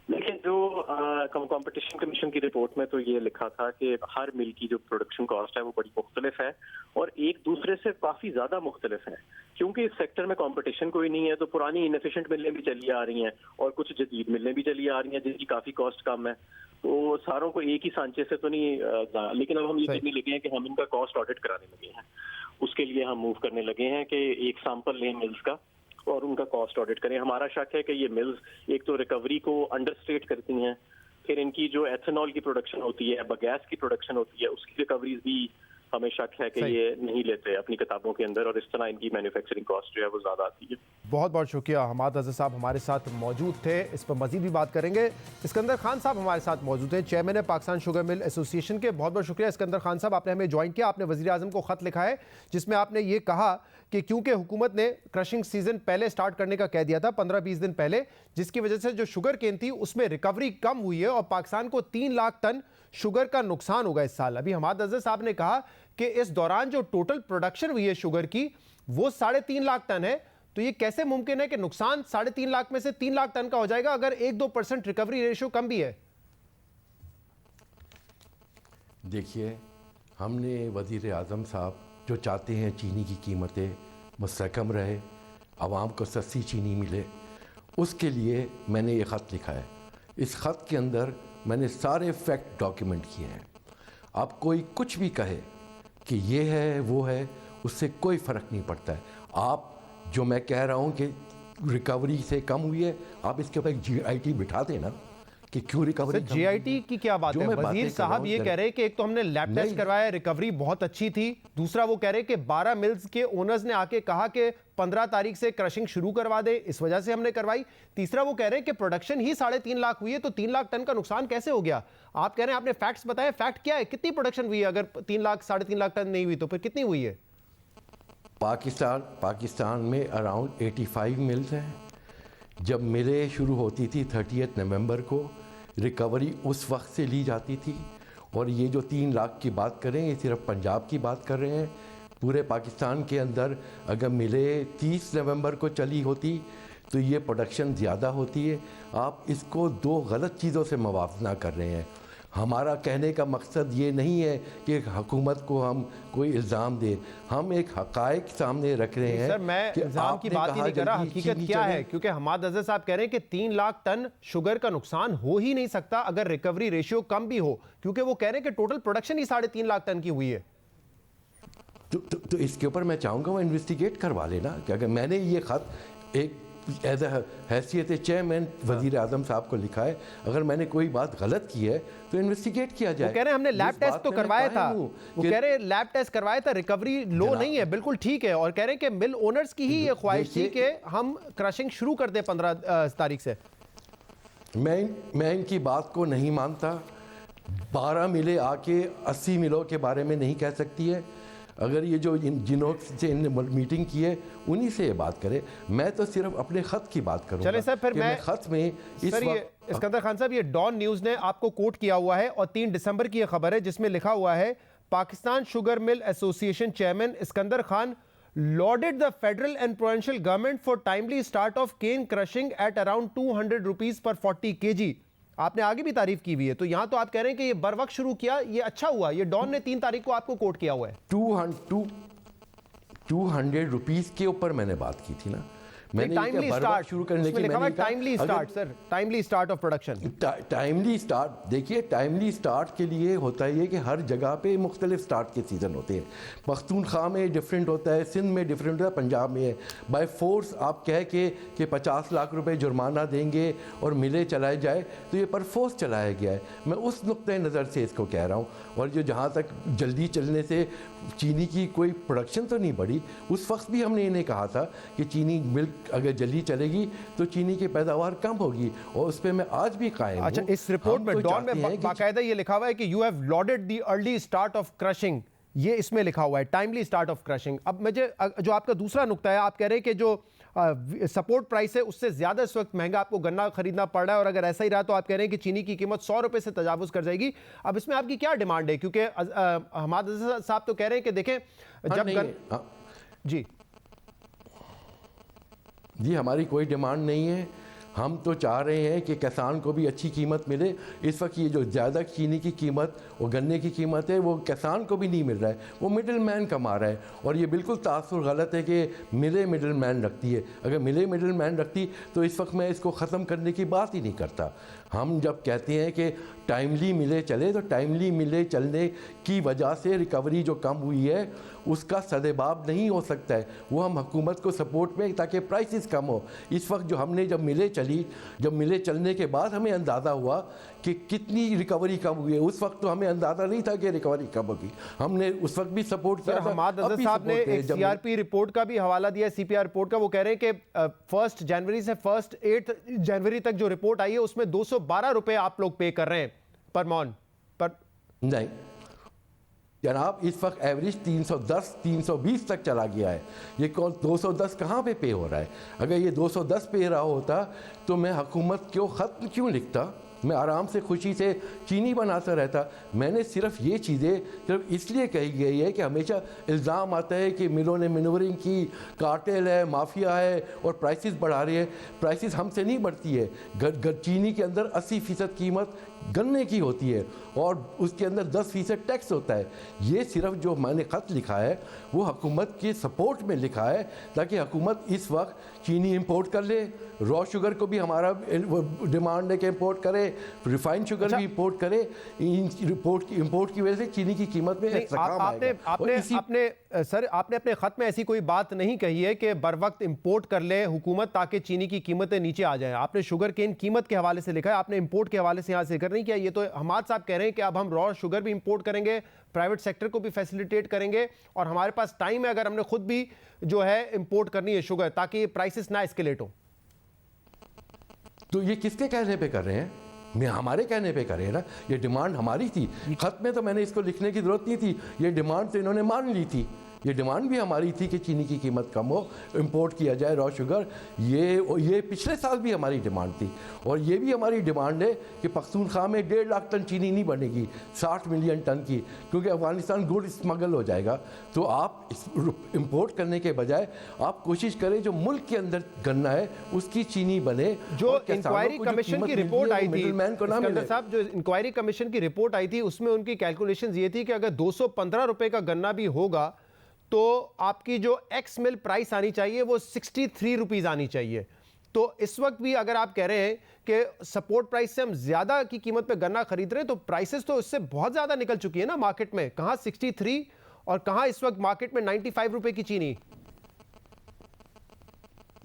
देखिए, जो कंपटीशन कमीशन की रिपोर्ट में तो ये लिखा था कि हर मिल की जो प्रोडक्शन कॉस्ट है वो बड़ी मुख्तलिफ है और एक दूसरे से काफी ज्यादा मुख्तलिफ है, क्योंकि इस सेक्टर में कंपटीशन कोई नहीं है तो पुरानी इनएफिशिएंट मिलें भी चली आ रही हैं और कुछ जदीद मिलें भी चली आ रही हैं जिनकी काफी कॉस्ट कम है। तो सारों को एक ही सांचे से तो नहीं, लेकिन अब हम ये करने लगे हैं कि हम इनका कॉस्ट ऑडिट कराने लगे हैं। उसके लिए हम मूव करने लगे हैं कि एक सैंपल लें मिल्स का और उनका कॉस्ट ऑडिट करें। हमारा शक है कि ये मिल्स एक तो रिकवरी को अंडरस्टेट करती हैं, फिर इनकी जो एथेनॉल की प्रोडक्शन होती है, बायोगैस की प्रोडक्शन होती है, उसकी रिकवरीज भी हमें शक है कि ये नहीं लेते अपनी किताबों के अंदर और इस तरह इनकी मैन्युफैक्चरिंग कॉस्ट जो है वो ज़्यादा आती है। बहुत बहुत शुक्रिया, हमाद अज़हर साहब हमारे साथ मौजूद थे, इस पर मजीद भी बात करेंगे। इस्कंदर खान साहब हमारे साथ मौजूद हैं, चेयरमैन है पाकिस्तान शुगर मिल एसोसिएशन के। बहुत बहुत शुक्रिया इस्कंदर खान साहब, आपने हमें ज्वाइन किया। आपने वज़ीर आज़म को ख़त लिखा है जिसमें आपने ये कहा कि क्योंकि हुकूमत ने क्रशिंग सीजन पहले स्टार्ट करने का कह दिया था 15-20 दिन पहले, जिसकी वजह से जो शुगर केन थी उसमें रिकवरी कम हुई है और पाकिस्तान को 3 लाख टन शुगर का नुकसान होगा इस साल। अभी हमाद अज़हर साहब ने कहा कि इस दौरान जो टोटल प्रोडक्शन हुई है शुगर की वो 3.5 लाख टन है, तो ये कैसे मुमकिन है कि नुकसान 3.5 लाख में से 3 लाख टन का हो जाएगा अगर 1-2% रिकवरी रेशियो कम भी है? देखिए, हमने वज़ीर आज़म साहब जो चाहते हैं चीनी की कीमतें मुस्तहकम रहे, आवाम को सस्ती चीनी मिले, उसके लिए मैंने ये ख़त लिखा है। इस ख़त के अंदर मैंने सारे फैक्ट डॉक्यूमेंट किए हैं। अब कोई कुछ भी कहे कि ये है वो है, उससे कोई फ़र्क नहीं पड़ता है। आप जो मैं कह रहा हूँ कि रिकवरी से कम हुई है, आप इसके ऊपर एक GIT बिठा देना कि क्यों रिकवरी। GIT की क्या बात है? वजीर साहब ये कह रहे हैं कि एक तो हमने लैब टेस्ट करवाया, रिकवरी बहुत अच्छी थी। दूसरा वो कह रहे हैं कि 12 मिल्स के ओनर्स ने आके कहा कि 15 तारीख से क्रशिंग शुरू करवा दे, इस वजह से हमने करवाई। तीसरा वो कह रहे हैं कि प्रोडक्शन ही 3.5 लाख हुई है, तो 3 लाख टन का नुकसान कैसे हो गया? आप कह रहे हैं, आपने फैक्ट्स बताए, फैक्ट क्या है? कितनी प्रोडक्शन हुई है? अगर 3-3.5 लाख टन नहीं हुई तो फिर कितनी हुई है? पाकिस्तान में अराउंड 85 मिल्स हैं। जब मिलें शुरू होती थी 30 नवंबर को, रिकवरी उस वक्त से ली जाती थी। और ये जो 3 लाख की बात करें, ये सिर्फ पंजाब की बात कर रहे हैं। पूरे पाकिस्तान के अंदर अगर मिले 30 नवंबर को चली होती तो ये प्रोडक्शन ज़्यादा होती है। आप इसको 2 गलत चीज़ों से मुवाजना कर रहे हैं। हमारा कहने का मकसद ये नहीं है कि हुकूमत को हम कोई इल्ज़ाम दें, हम एक हक़ाइक़ सामने रख रहे हैं। सर, मैं इल्ज़ाम की बात ही नहीं कर रहा, हकीकत क्या है? क्योंकि हमाद अज़हर साहब कह रहे हैं कि 3 लाख टन शुगर का नुकसान हो ही नहीं सकता अगर रिकवरी रेशियो कम भी हो, क्योंकि वो कह रहे हैं कि टोटल प्रोडक्शन ही 3.5 लाख टन की हुई है। तो इसके ऊपर मैं चाहूँगा वो इन्वेस्टिगेट करवा लेना कि अगर मैंने ये ख़त एक एज हैसियत चेयरमैन वज़ीर आज़म साहब को लिखा है, अगर मैंने कोई बात गलत की है तो इन्वेस्टिगेट किया जाए। वो कह रहे हैं हमने लैब टेस्ट तो करवाया था, वो कह रहे हैं लैब टेस्ट करवाया था, रिकवरी लो नहीं है, बिल्कुल ठीक है। और कह रहे हैं कि मिल ओनर्स की ही ये ख्वाहिश थी कि हम क्रशिंग शुरू कर दें 15 तारीख से। मैं इनकी बात को नहीं मानता। 12 मिलें आके 80 मिलों के बारे में नहीं कह सकती है। अगर ये जो जिन्हों से इन्होंने मीटिंग की है उन्हीं से ये बात करें, मैं तो सिर्फ अपने ख़त की बात करूँगा। चले सर, फिर मैं ख़त में इस वक्त इस्कंदर खान साहब, ये डॉन न्यूज़ ने आपको कोट किया हुआ है और 3 दिसंबर की ये खबर है जिसमें लिखा हुआ है, Pakistan sugar mill association chairman Iskander Khan lauded the federal and provincial government for timely start of cane crushing at around 200 rupees per 40 kg। आपने आगे भी तारीफ की हुई है, तो यहां तो आप कह रहे हैं कि ये बर वक्त शुरू किया, ये अच्छा हुआ। ये डॉन ने 3 तारीख को आपको कोट किया हुआ है। 200 रुपीस के ऊपर मैंने बात की थी ना। मैंने टाइमली स्टार्ट शुरू करने की मैंने timely start sir, timely start of production. Timely start, देखिए टाइमली स्टार्ट के लिए होता है कि हर जगह पे मुख्तलिफ स्टार्ट के सीज़न होते हैं। पख्तूनख्वा में डिफरेंट होता है, सिंध में डिफरेंट होता है, पंजाब में है। बाय फोर्स आप कह के कि 50 लाख रुपए जुर्माना देंगे और मिले चलाए जाए, तो ये पर फोर्स चलाया गया है। मैं उस नुक्ते नज़र से इसको कह रहा हूँ। और जो जहाँ तक जल्दी चलने से चीनी की कोई प्रोडक्शन तो नहीं बढ़ी, उस वक्त भी हमने इन्हें कहा था कि चीनी मिल्क अगर जल्दी चलेगी तो चीनी की पैदावार कम होगी, और उस पर मैं आज भी कायम अच्छा, हूं। इस रिपोर्ट हम में तो डॉन चाहते हैं में कि बाकायदा ये लिखा हुआ है कि you have loaded the early start of crushing, ये इसमें लिखा हुआ है, टाइमली स्टार्ट ऑफ क्रशिंग। अब मुझे जो आपका दूसरा नुक्ता है, आप कह रहे हैं कि जो सपोर्ट प्राइस है उससे ज्यादा इस वक्त महंगा आपको गन्ना खरीदना पड़ रहा है, और अगर ऐसा ही रहा तो आप कह रहे हैं कि चीनी की कीमत 100 रुपए से तजावुज कर जाएगी। अब इसमें आपकी क्या डिमांड है, क्योंकि हमाद साहब तो कह रहे हैं कि देखें जब जी हमारी कोई डिमांड नहीं है। हम तो चाह रहे हैं कि किसान को भी अच्छी कीमत मिले। इस वक्त ये जो ज़्यादा चीनी की कीमत और गन्ने की कीमत है वो किसान को भी नहीं मिल रहा है, वो मिडिल मैन कमा रहा है। और ये बिल्कुल तासुर गलत है कि मिले मिडिल मैन रखती है। अगर मिले मिडिल मैन रखती तो इस वक्त मैं इसको ख़त्म करने की बात ही नहीं करता। हम जब कहते हैं कि टाइमली मिले चले, तो टाइमली मिले चलने की वजह से रिकवरी जो कम हुई है उसका सदेबाब नहीं हो सकता है। वो हम हुकूमत को सपोर्ट में, ताकि प्राइसेस कम हो। इस वक्त जो हमने जब मिले चलने के बाद हमें अंदाज़ा हुआ कि कितनी रिकवरी कम हुई है। उस वक्त तो हमें अंदाज़ा नहीं था कि रिकवरी कम होगी। हमने उस वक्त भी सपोर्ट किया था। हमाद अज़हर साहब ने एक सीआरपी रिपोर्ट का भी हवाला दिया, सीपीआर रिपोर्ट का। वो कह रहे हैं कि 1 जनवरी से 8 जनवरी तक जो रिपोर्ट आई है उसमें 212 रुपए आप लोग पे कर रहे हैं पर मॉन पर। नहीं जनाब, इस वक्त एवरेज 310-320 तक चला गया है। ये कौन 210 कहाँ पे पे हो रहा है? अगर ये 210 पे रहा होता तो मैं हुकूमत को ख़त क्यों लिखता? मैं आराम से खुशी से चीनी बनाता रहता। मैंने सिर्फ ये चीज़ें सिर्फ इसलिए कही गई है कि हमेशा इल्ज़ाम आता है कि मिलों ने मैन्यूवरिंग की, कार्टेल है, माफिया है और प्राइसेस बढ़ा रही है। प्राइसेस हमसे नहीं बढ़ती है। चीनी के अंदर 80% कीमत गन्ने की होती है और उसके अंदर 10% टैक्स होता है। ये सिर्फ जो मैंने ख़त लिखा है वो हुकूमत के सपोर्ट में लिखा है, ताकि हुकूमत इस वक्त चीनी इंपोर्ट कर ले। रॉ शुगर को भी हमारा डिमांड है कि इंपोर्ट करे, रिफाइंड शुगर भी इंपोर्ट करे। इंपोर्ट की वजह से चीनी की कीमत में आपने अपने ख़त में ऐसी कोई बात नहीं कही है कि बर वक्त इंपोर्ट कर ले हुकूमत ताकि चीनी की कीमतें नीचे आ जाएं। आपने शुगर केन कीमत के हवाले से लिखा है, आपने इंपोर्ट के हवाले से यहाँ से जिक्र नहीं किया। ये तो हमाद साहब कह रहे हैं कि अब हम रॉ शुगर भी इंपोर्ट करेंगे, प्राइवेट सेक्टर को भी फैसिलिटेट करेंगे, और हमारे पास टाइम है अगर हमने खुद भी जो है इंपोर्ट करनी है शुगर, ताकि प्राइसेस ना एस्केलेट हो। तो ये किसके कहने पे कर रहे हैं? मैं हमारे कहने पे कर रहे हैं ना। ये डिमांड हमारी थी। खत में तो मैंने इसको लिखने की जरूरत नहीं थी। ये डिमांड तो इन्होंने मान ली थी। ये डिमांड भी हमारी थी कि चीनी की कीमत कम हो, इंपोर्ट किया जाए रॉ शुगर। ये पिछले साल भी हमारी डिमांड थी, और ये भी हमारी डिमांड है कि पख्तूनख्वा में 1.5 लाख टन चीनी नहीं बनेगी, 60 मिलियन टन की, क्योंकि अफगानिस्तान गुड स्मगल हो जाएगा। तो आप इंपोर्ट करने के बजाय आप कोशिश करें जो मुल्क के अंदर गन्ना है उसकी चीनी बने। जो इंक्वायरी कमीशन की रिपोर्ट आई थी साहब, जो इंक्वायरी कमीशन की रिपोर्ट आई थी उसमें उनकी कैलकुलेशंस ये थी कि अगर 215 रुपए का गन्ना भी होगा तो आपकी जो एक्स मिल प्राइस आनी चाहिए वो 63 रुपीज आनी चाहिए। तो इस वक्त भी अगर आप कह रहे हैं कि सपोर्ट प्राइस से हम ज्यादा की कीमत पे गन्ना खरीद रहे हैं, तो प्राइसेस तो इससे बहुत ज्यादा निकल चुकी है ना मार्केट में। कहां 63 और कहां इस वक्त मार्केट में 95 रुपए की चीनी।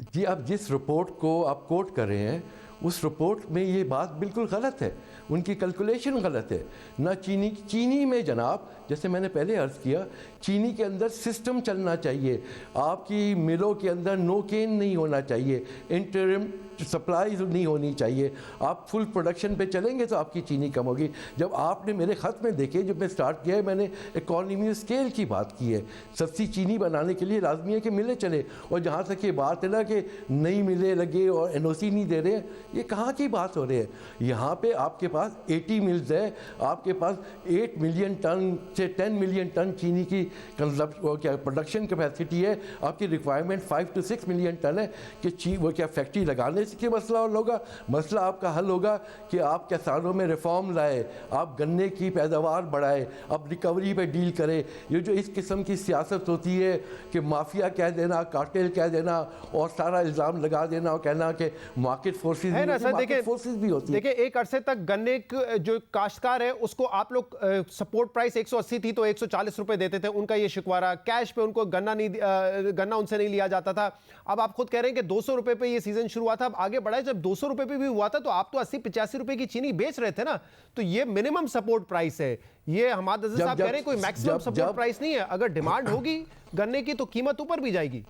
जी, आप जिस रिपोर्ट को आप कोट कर रहे हैं उस रिपोर्ट में ये बात बिल्कुल गलत है। उनकी कैलकुलेशन गलत है ना। चीनी में जनाब, जैसे मैंने पहले अर्ज़ किया, चीनी के अंदर सिस्टम चलना चाहिए। आपकी मिलों के अंदर नो केन नहीं होना चाहिए, इंटरिम सप्लाई नहीं होनी चाहिए। आप फुल प्रोडक्शन पे चलेंगे तो आपकी चीनी कम होगी। जब आपने मेरे ख़त में देखे, जब मैं स्टार्ट किया है, मैंने इकॉनमी स्केल की बात की है। सस्ती चीनी बनाने के लिए लाजमी है कि मिलें चले। और जहाँ तक ये बात है ना कि नई मिलें लगे और NOC नहीं दे रहे, ये कहाँ की बात हो रही है? यहाँ पे आपके पास 80 मिल्स है, आपके पास 8 मिलियन टन से 10 मिलियन टन चीनी की प्रोडक्शन कैपेसिटी है। आपकी रिक्वायरमेंट 5 से 6 मिलियन टन है कि वो क्या फैक्ट्री लगाने से मसला हल होगा? मसला आपका हल होगा कि आप किसानों में रिफॉर्म लाए, आप गन्ने की पैदावार बढ़ाए, आप रिकवरी पे डील करें। ये जो इस किस्म की सियासत होती है कि माफिया कह देना, कार्टेल कह देना और सारा इल्ज़ाम लगा देना और कहना कि मार्केट फोर्सेस है ना सर। भी होती है। देखिए, एक अरसे तक गन्ने जो काश्तकार है उसको आप लोग सपोर्ट प्राइस 180 थी तो 140 रुपए देते थे, उनका ये शिकवारा। कैश पे उनको गन्ना उनसे नहीं लिया जाता था। अब आप खुद कह रहे हैं कि 200 रुपए पे ये सीजन शुरू हुआ था, अब आगे बढ़ा है। जब 200 रुपए पे भी हुआ था तो आप तो 80-85 रुपए की चीनी बेच रहे थे ना। तो ये मिनिमम सपोर्ट प्राइस है। ये हमाद अज़हर साहब कह रहे हैं कोई मैक्सिमम सपोर्ट प्राइस नहीं है। अगर डिमांड होगी गन्ने की तो कीमत ऊपर भी जाएगी।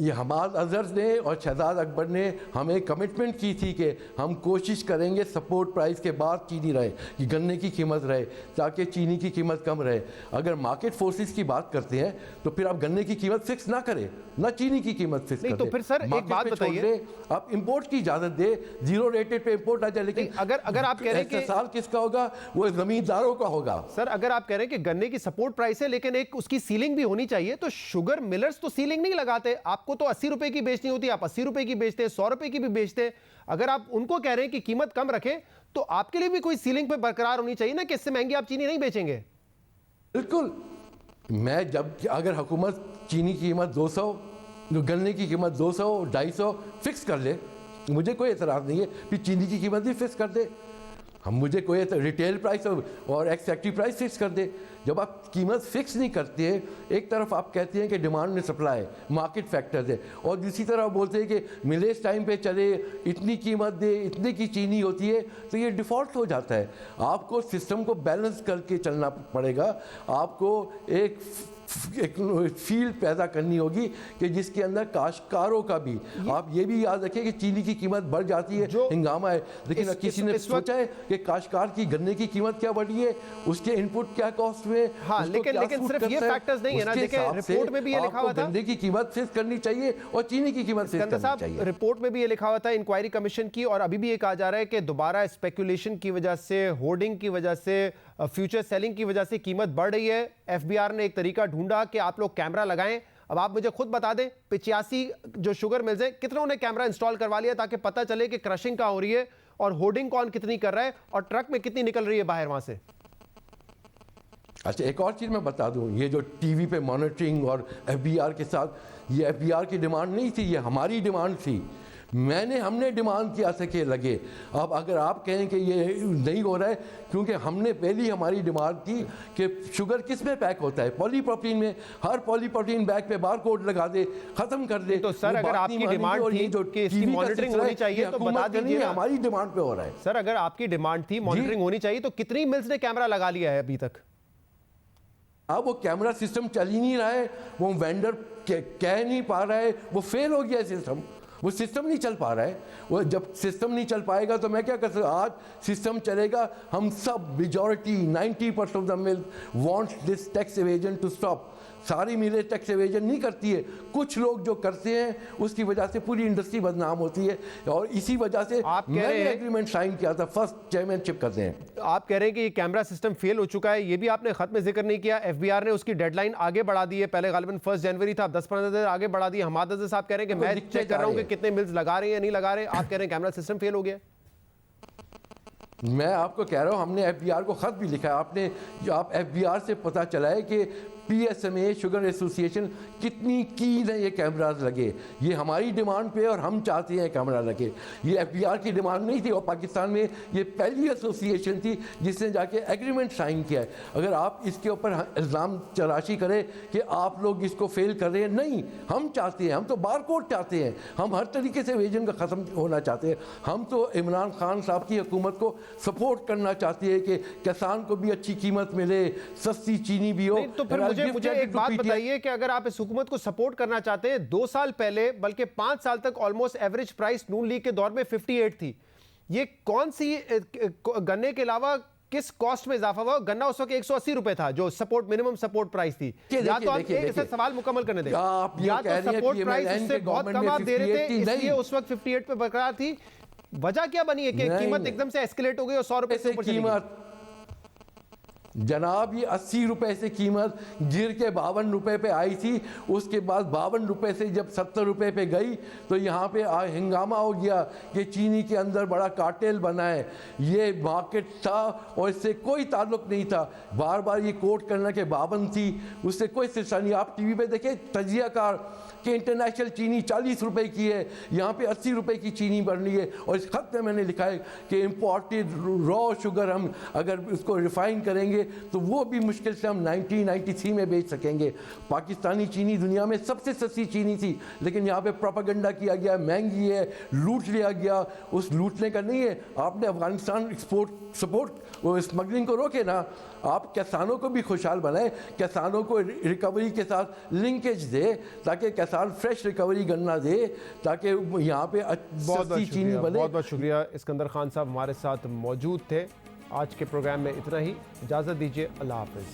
ये हमाद अजहर ने और शहजाद अकबर ने हमें कमिटमेंट की थी कि हम कोशिश करेंगे सपोर्ट प्राइस के बाद चीनी रहे, कि गन्ने की कीमत रहे, ताकि चीनी की कीमत कम रहे। अगर मार्केट फोर्सेस की बात करते हैं तो फिर आप गन्ने की कीमत फिक्स ना करें, ना चीनी की कीमत फिक्स नहीं, करें। तो फिर सर एक बात बताइए, आप इंपोर्ट की इजाजत दे, जीरो रेटेड पे इंपोर्ट आ जाए, लेकिन अगर आप कह रहे हैं कि साल किसका होगा, वो जमींदारों का होगा। सर अगर आप कह रहे हैं कि गन्ने की सपोर्ट प्राइस है लेकिन एक उसकी सीलिंग भी होनी चाहिए, तो शुगर मिलर्स तो सीलिंग नहीं लगाते। आपको तो 80 रुपए की बेचनी होती है, आप 80 रुपए की बेचते हैं, 100 रुपए की भी बेचते हैं। अगर आप उनको कह रहे हैं कि कीमत कम रखें तो आपके लिए भी कोई सीलिंग पे बरकरार होनी चाहिए ना, कि इससे महंगी आप चीनी नहीं बेचेंगे। बिल्कुल, मैं जब अगर हुकूमत चीनी की कीमत 200, गन्ने की कीमत 200 250 फिक्स कर ले, मुझे कोई एतराज़ नहीं है, फिर चीनी की कीमत भी फिक्स कर दे। हम मुझे कोई रिटेल प्राइस और एक्सैक्टिव प्राइस फिक्स कर दे। जब आप कीमत फिक्स नहीं करते हैं, एक तरफ आप कहते हैं कि डिमांड में सप्लाई, मार्केट फैक्टर्स है, और दूसरी तरफ बोलते हैं कि मिले इस टाइम पे चले, इतनी कीमत दे, इतने की चीनी होती है, तो ये डिफ़ॉल्ट हो जाता है। आपको सिस्टम को बैलेंस करके चलना पड़ेगा। आपको एक फील्ड पैदा करनी होगी कि जिसके अंदर काश्तकारों का भी, आप ये भी याद रखें कि चीनी की कीमत बढ़ जाती है, हंगामा है, लेकिन किसी ने सोचा है कि काश्तकार की गन्ने की कीमत क्या बढ़ी है, उसके इनपुट क्या कॉस्ट में। हाँ, लेकिन सिर्फ ये फैक्टर्स नहीं है ना, देखिए रिपोर्ट में भी ये लिखा हुआ था गन्ने की कीमत फिक्स करनी चाहिए और चीनी की कीमत फिक्स करनी चाहिए। रिपोर्ट में भी ये लिखा हुआ था इंक्वायरी कमीशन की, और अभी भी ये कहा जा रहा है कि दोबारा स्पेकुलेशन की वजह से, होर्डिंग की वजह से, फ्यूचर सेलिंग की वजह से कीमत बढ़ रही है। एफबीआर ने एक तरीका ढूंढा कि आप लोग कैमरा लगाएं। अब आप मुझे खुद बता दें, 85 जो शुगर मिल्स हैं, कितनों ने कैमरा इंस्टॉल करवा लिया ताकि पता चले कि क्रशिंग कहां हो रही है और होर्डिंग कौन कितनी कर रहा है और ट्रक में कितनी निकल रही है बाहर वहां से। अच्छा, एक और चीज़ मैं बता दूं, ये जो टीवी पे मॉनिटरिंग और एफबीआर के साथ, ये एफबीआर की डिमांड नहीं थी, ये हमारी डिमांड थी। हमने डिमांड किया था कि लगे। अब अगर आप कहें कि ये नहीं हो रहा है, क्योंकि हमने पहली हमारी डिमांड थी कि शुगर किस में पैक होता है, पॉलीप्रोटीन में। हर पॉलीप्रोटीन बैग पे बार कोड लगा दे, खत्म कर दे। तो सर अगर आपकी डिमांड थी कि इसकी मॉनिटरिंग होनी चाहिए तो बता दीजिए। हमारी डिमांड पे हो रहा है। सर अगर आपकी डिमांड थी मॉनिटरिंग होनी चाहिए तो कितनी मिल्स ने कैमरा लगा लिया है अभी तक? अब वो कैमरा सिस्टम चल ही नहीं रहा है, वो वेंडर कह नहीं पा रहा है, वो फेल हो गया सिस्टम, वो सिस्टम नहीं चल पा रहा है। वो जब सिस्टम नहीं चल पाएगा तो मैं क्या कर सकता। आज सिस्टम चलेगा, हम सब majority 90% of the mill wants this tax evasion to stop. सारी मिलें टैक्स एवेजन नहीं करती है, कुछ लोग जो करते हैं उसकी वजह से पूरी इंडस्ट्री बदनाम होती है, और इसी वजह से मैंने एग्रीमेंट साइन किया था, फर्स्ट चेयरमैनशिप करते हैं। आप कह रहे हैं कि ये कैमरा सिस्टम फेल हो चुका है, ये भी आपने खत में जिक्र नहीं किया। एफबीआर ने उसकी डेडलाइन आगे बढ़ा दी है, पहले गालिबन 1 जनवरी था, 10-15 दिन आगे बढ़ा दी। हमाद अज़हर साहब कह रहे हैं कि मैं चेक कर रहा हूं कि कितने मिल्स लगा रहे हैं या नहीं लगा रहे। आप कह रहे हैं कैमरा सिस्टम फेल हो गया। मैं आपको कह रहा हूं, हमने एफबीआर को खत भी लिखा है। आप एफबीआर से पता चला है कि पीएसएमए शुगर एसोसिएशन कितनी कीन है ये कैमराज लगे। ये हमारी डिमांड पे और हम चाहते हैं कैमरा लगे। ये एफबीआर की डिमांड नहीं थी, और पाकिस्तान में ये पहली एसोसिएशन थी जिसने जाके एग्रीमेंट साइन किया है। अगर आप इसके ऊपर इल्ज़ाम तराशी करें कि आप लोग इसको फेल कर रहे हैं, नहीं, हम चाहते हैं, हम तो बारकोड चाहते हैं, हम हर तरीके से वेजन का ख़त्म होना चाहते हैं। हम तो इमरान खान साहब की हुकूमत को सपोर्ट करना चाहते हैं कि किसान को भी अच्छी कीमत मिले, सस्ती चीनी भी हो। तो फिर मुझे एक बात बताइए कि अगर आप इस हुकूमत को सपोर्ट करना चाहते हैं, 2 साल पहले बल्कि 5 साल तक ऑलमोस्ट एवरेज प्राइस नून लीग के दौर में 58 थी। ये कौन सी गन्ने के अलावा किस कॉस्ट में इजाफा हुआ? गन्ना उस वक्त 180 रुपए था जो सपोर्ट मिनिमम सपोर्ट प्राइस थी। या तो आप एक सवाल मुकम्मल करने दें, या तो सपोर्ट प्राइस उससे बहुत कम आप दे रहे थे इसलिए उस वक्त 58 पे बरकरार थी। वजह क्या बनी है कि कीमत एकदम से एस्केलेट हो गई और 100 रुपए से ऊपर चली गई? जनाब, ये 80 रुपए से कीमत गिर के 52 रुपए पे आई थी। उसके बाद 52 रुपए से जब 70 रुपए पे गई तो यहाँ पे हंगामा हो गया कि चीनी के अंदर बड़ा कार्टेल बना है। ये मार्केट था और इससे कोई ताल्लुक नहीं था। बार बार ये कोट करना कि 52 थी, उससे कोई सिलसिला नहीं। आप टीवी पे देखें तजियाकार कि इंटरनेशनल चीनी 40 रुपए की है, यहाँ पे 80 रुपए की चीनी बन रही है। और इस खत में मैंने लिखा है कि इम्पोर्टेड रॉ शुगर हम अगर उसको रिफाइन करेंगे होंगे तो वो भी मुश्किल से हम 1993 में बेच सकेंगे। पाकिस्तानी चीनी दुनिया में सबसे सस्ती चीनी थी, लेकिन यहाँ पे प्रोपागेंडा किया गया, महंगी है, लूट लिया गया। उस लूटने का नहीं है, आपने अफगानिस्तान एक्सपोर्ट सपोर्ट वो स्मगलिंग को रोके ना, आप किसानों को भी खुशहाल बनाए, किसानों को रिकवरी के साथ लिंकेज दे ताकि किसान फ्रेश रिकवरी गन्ना दे, ताकि यहाँ पे सस्ती चीनी बने। बहुत बहुत शुक्रिया। इस्कंदर खान साहब हमारे साथ मौजूद थे। आज के प्रोग्राम में इतना ही, इजाज़त दीजिए, अल्लाह हाफ़िज़।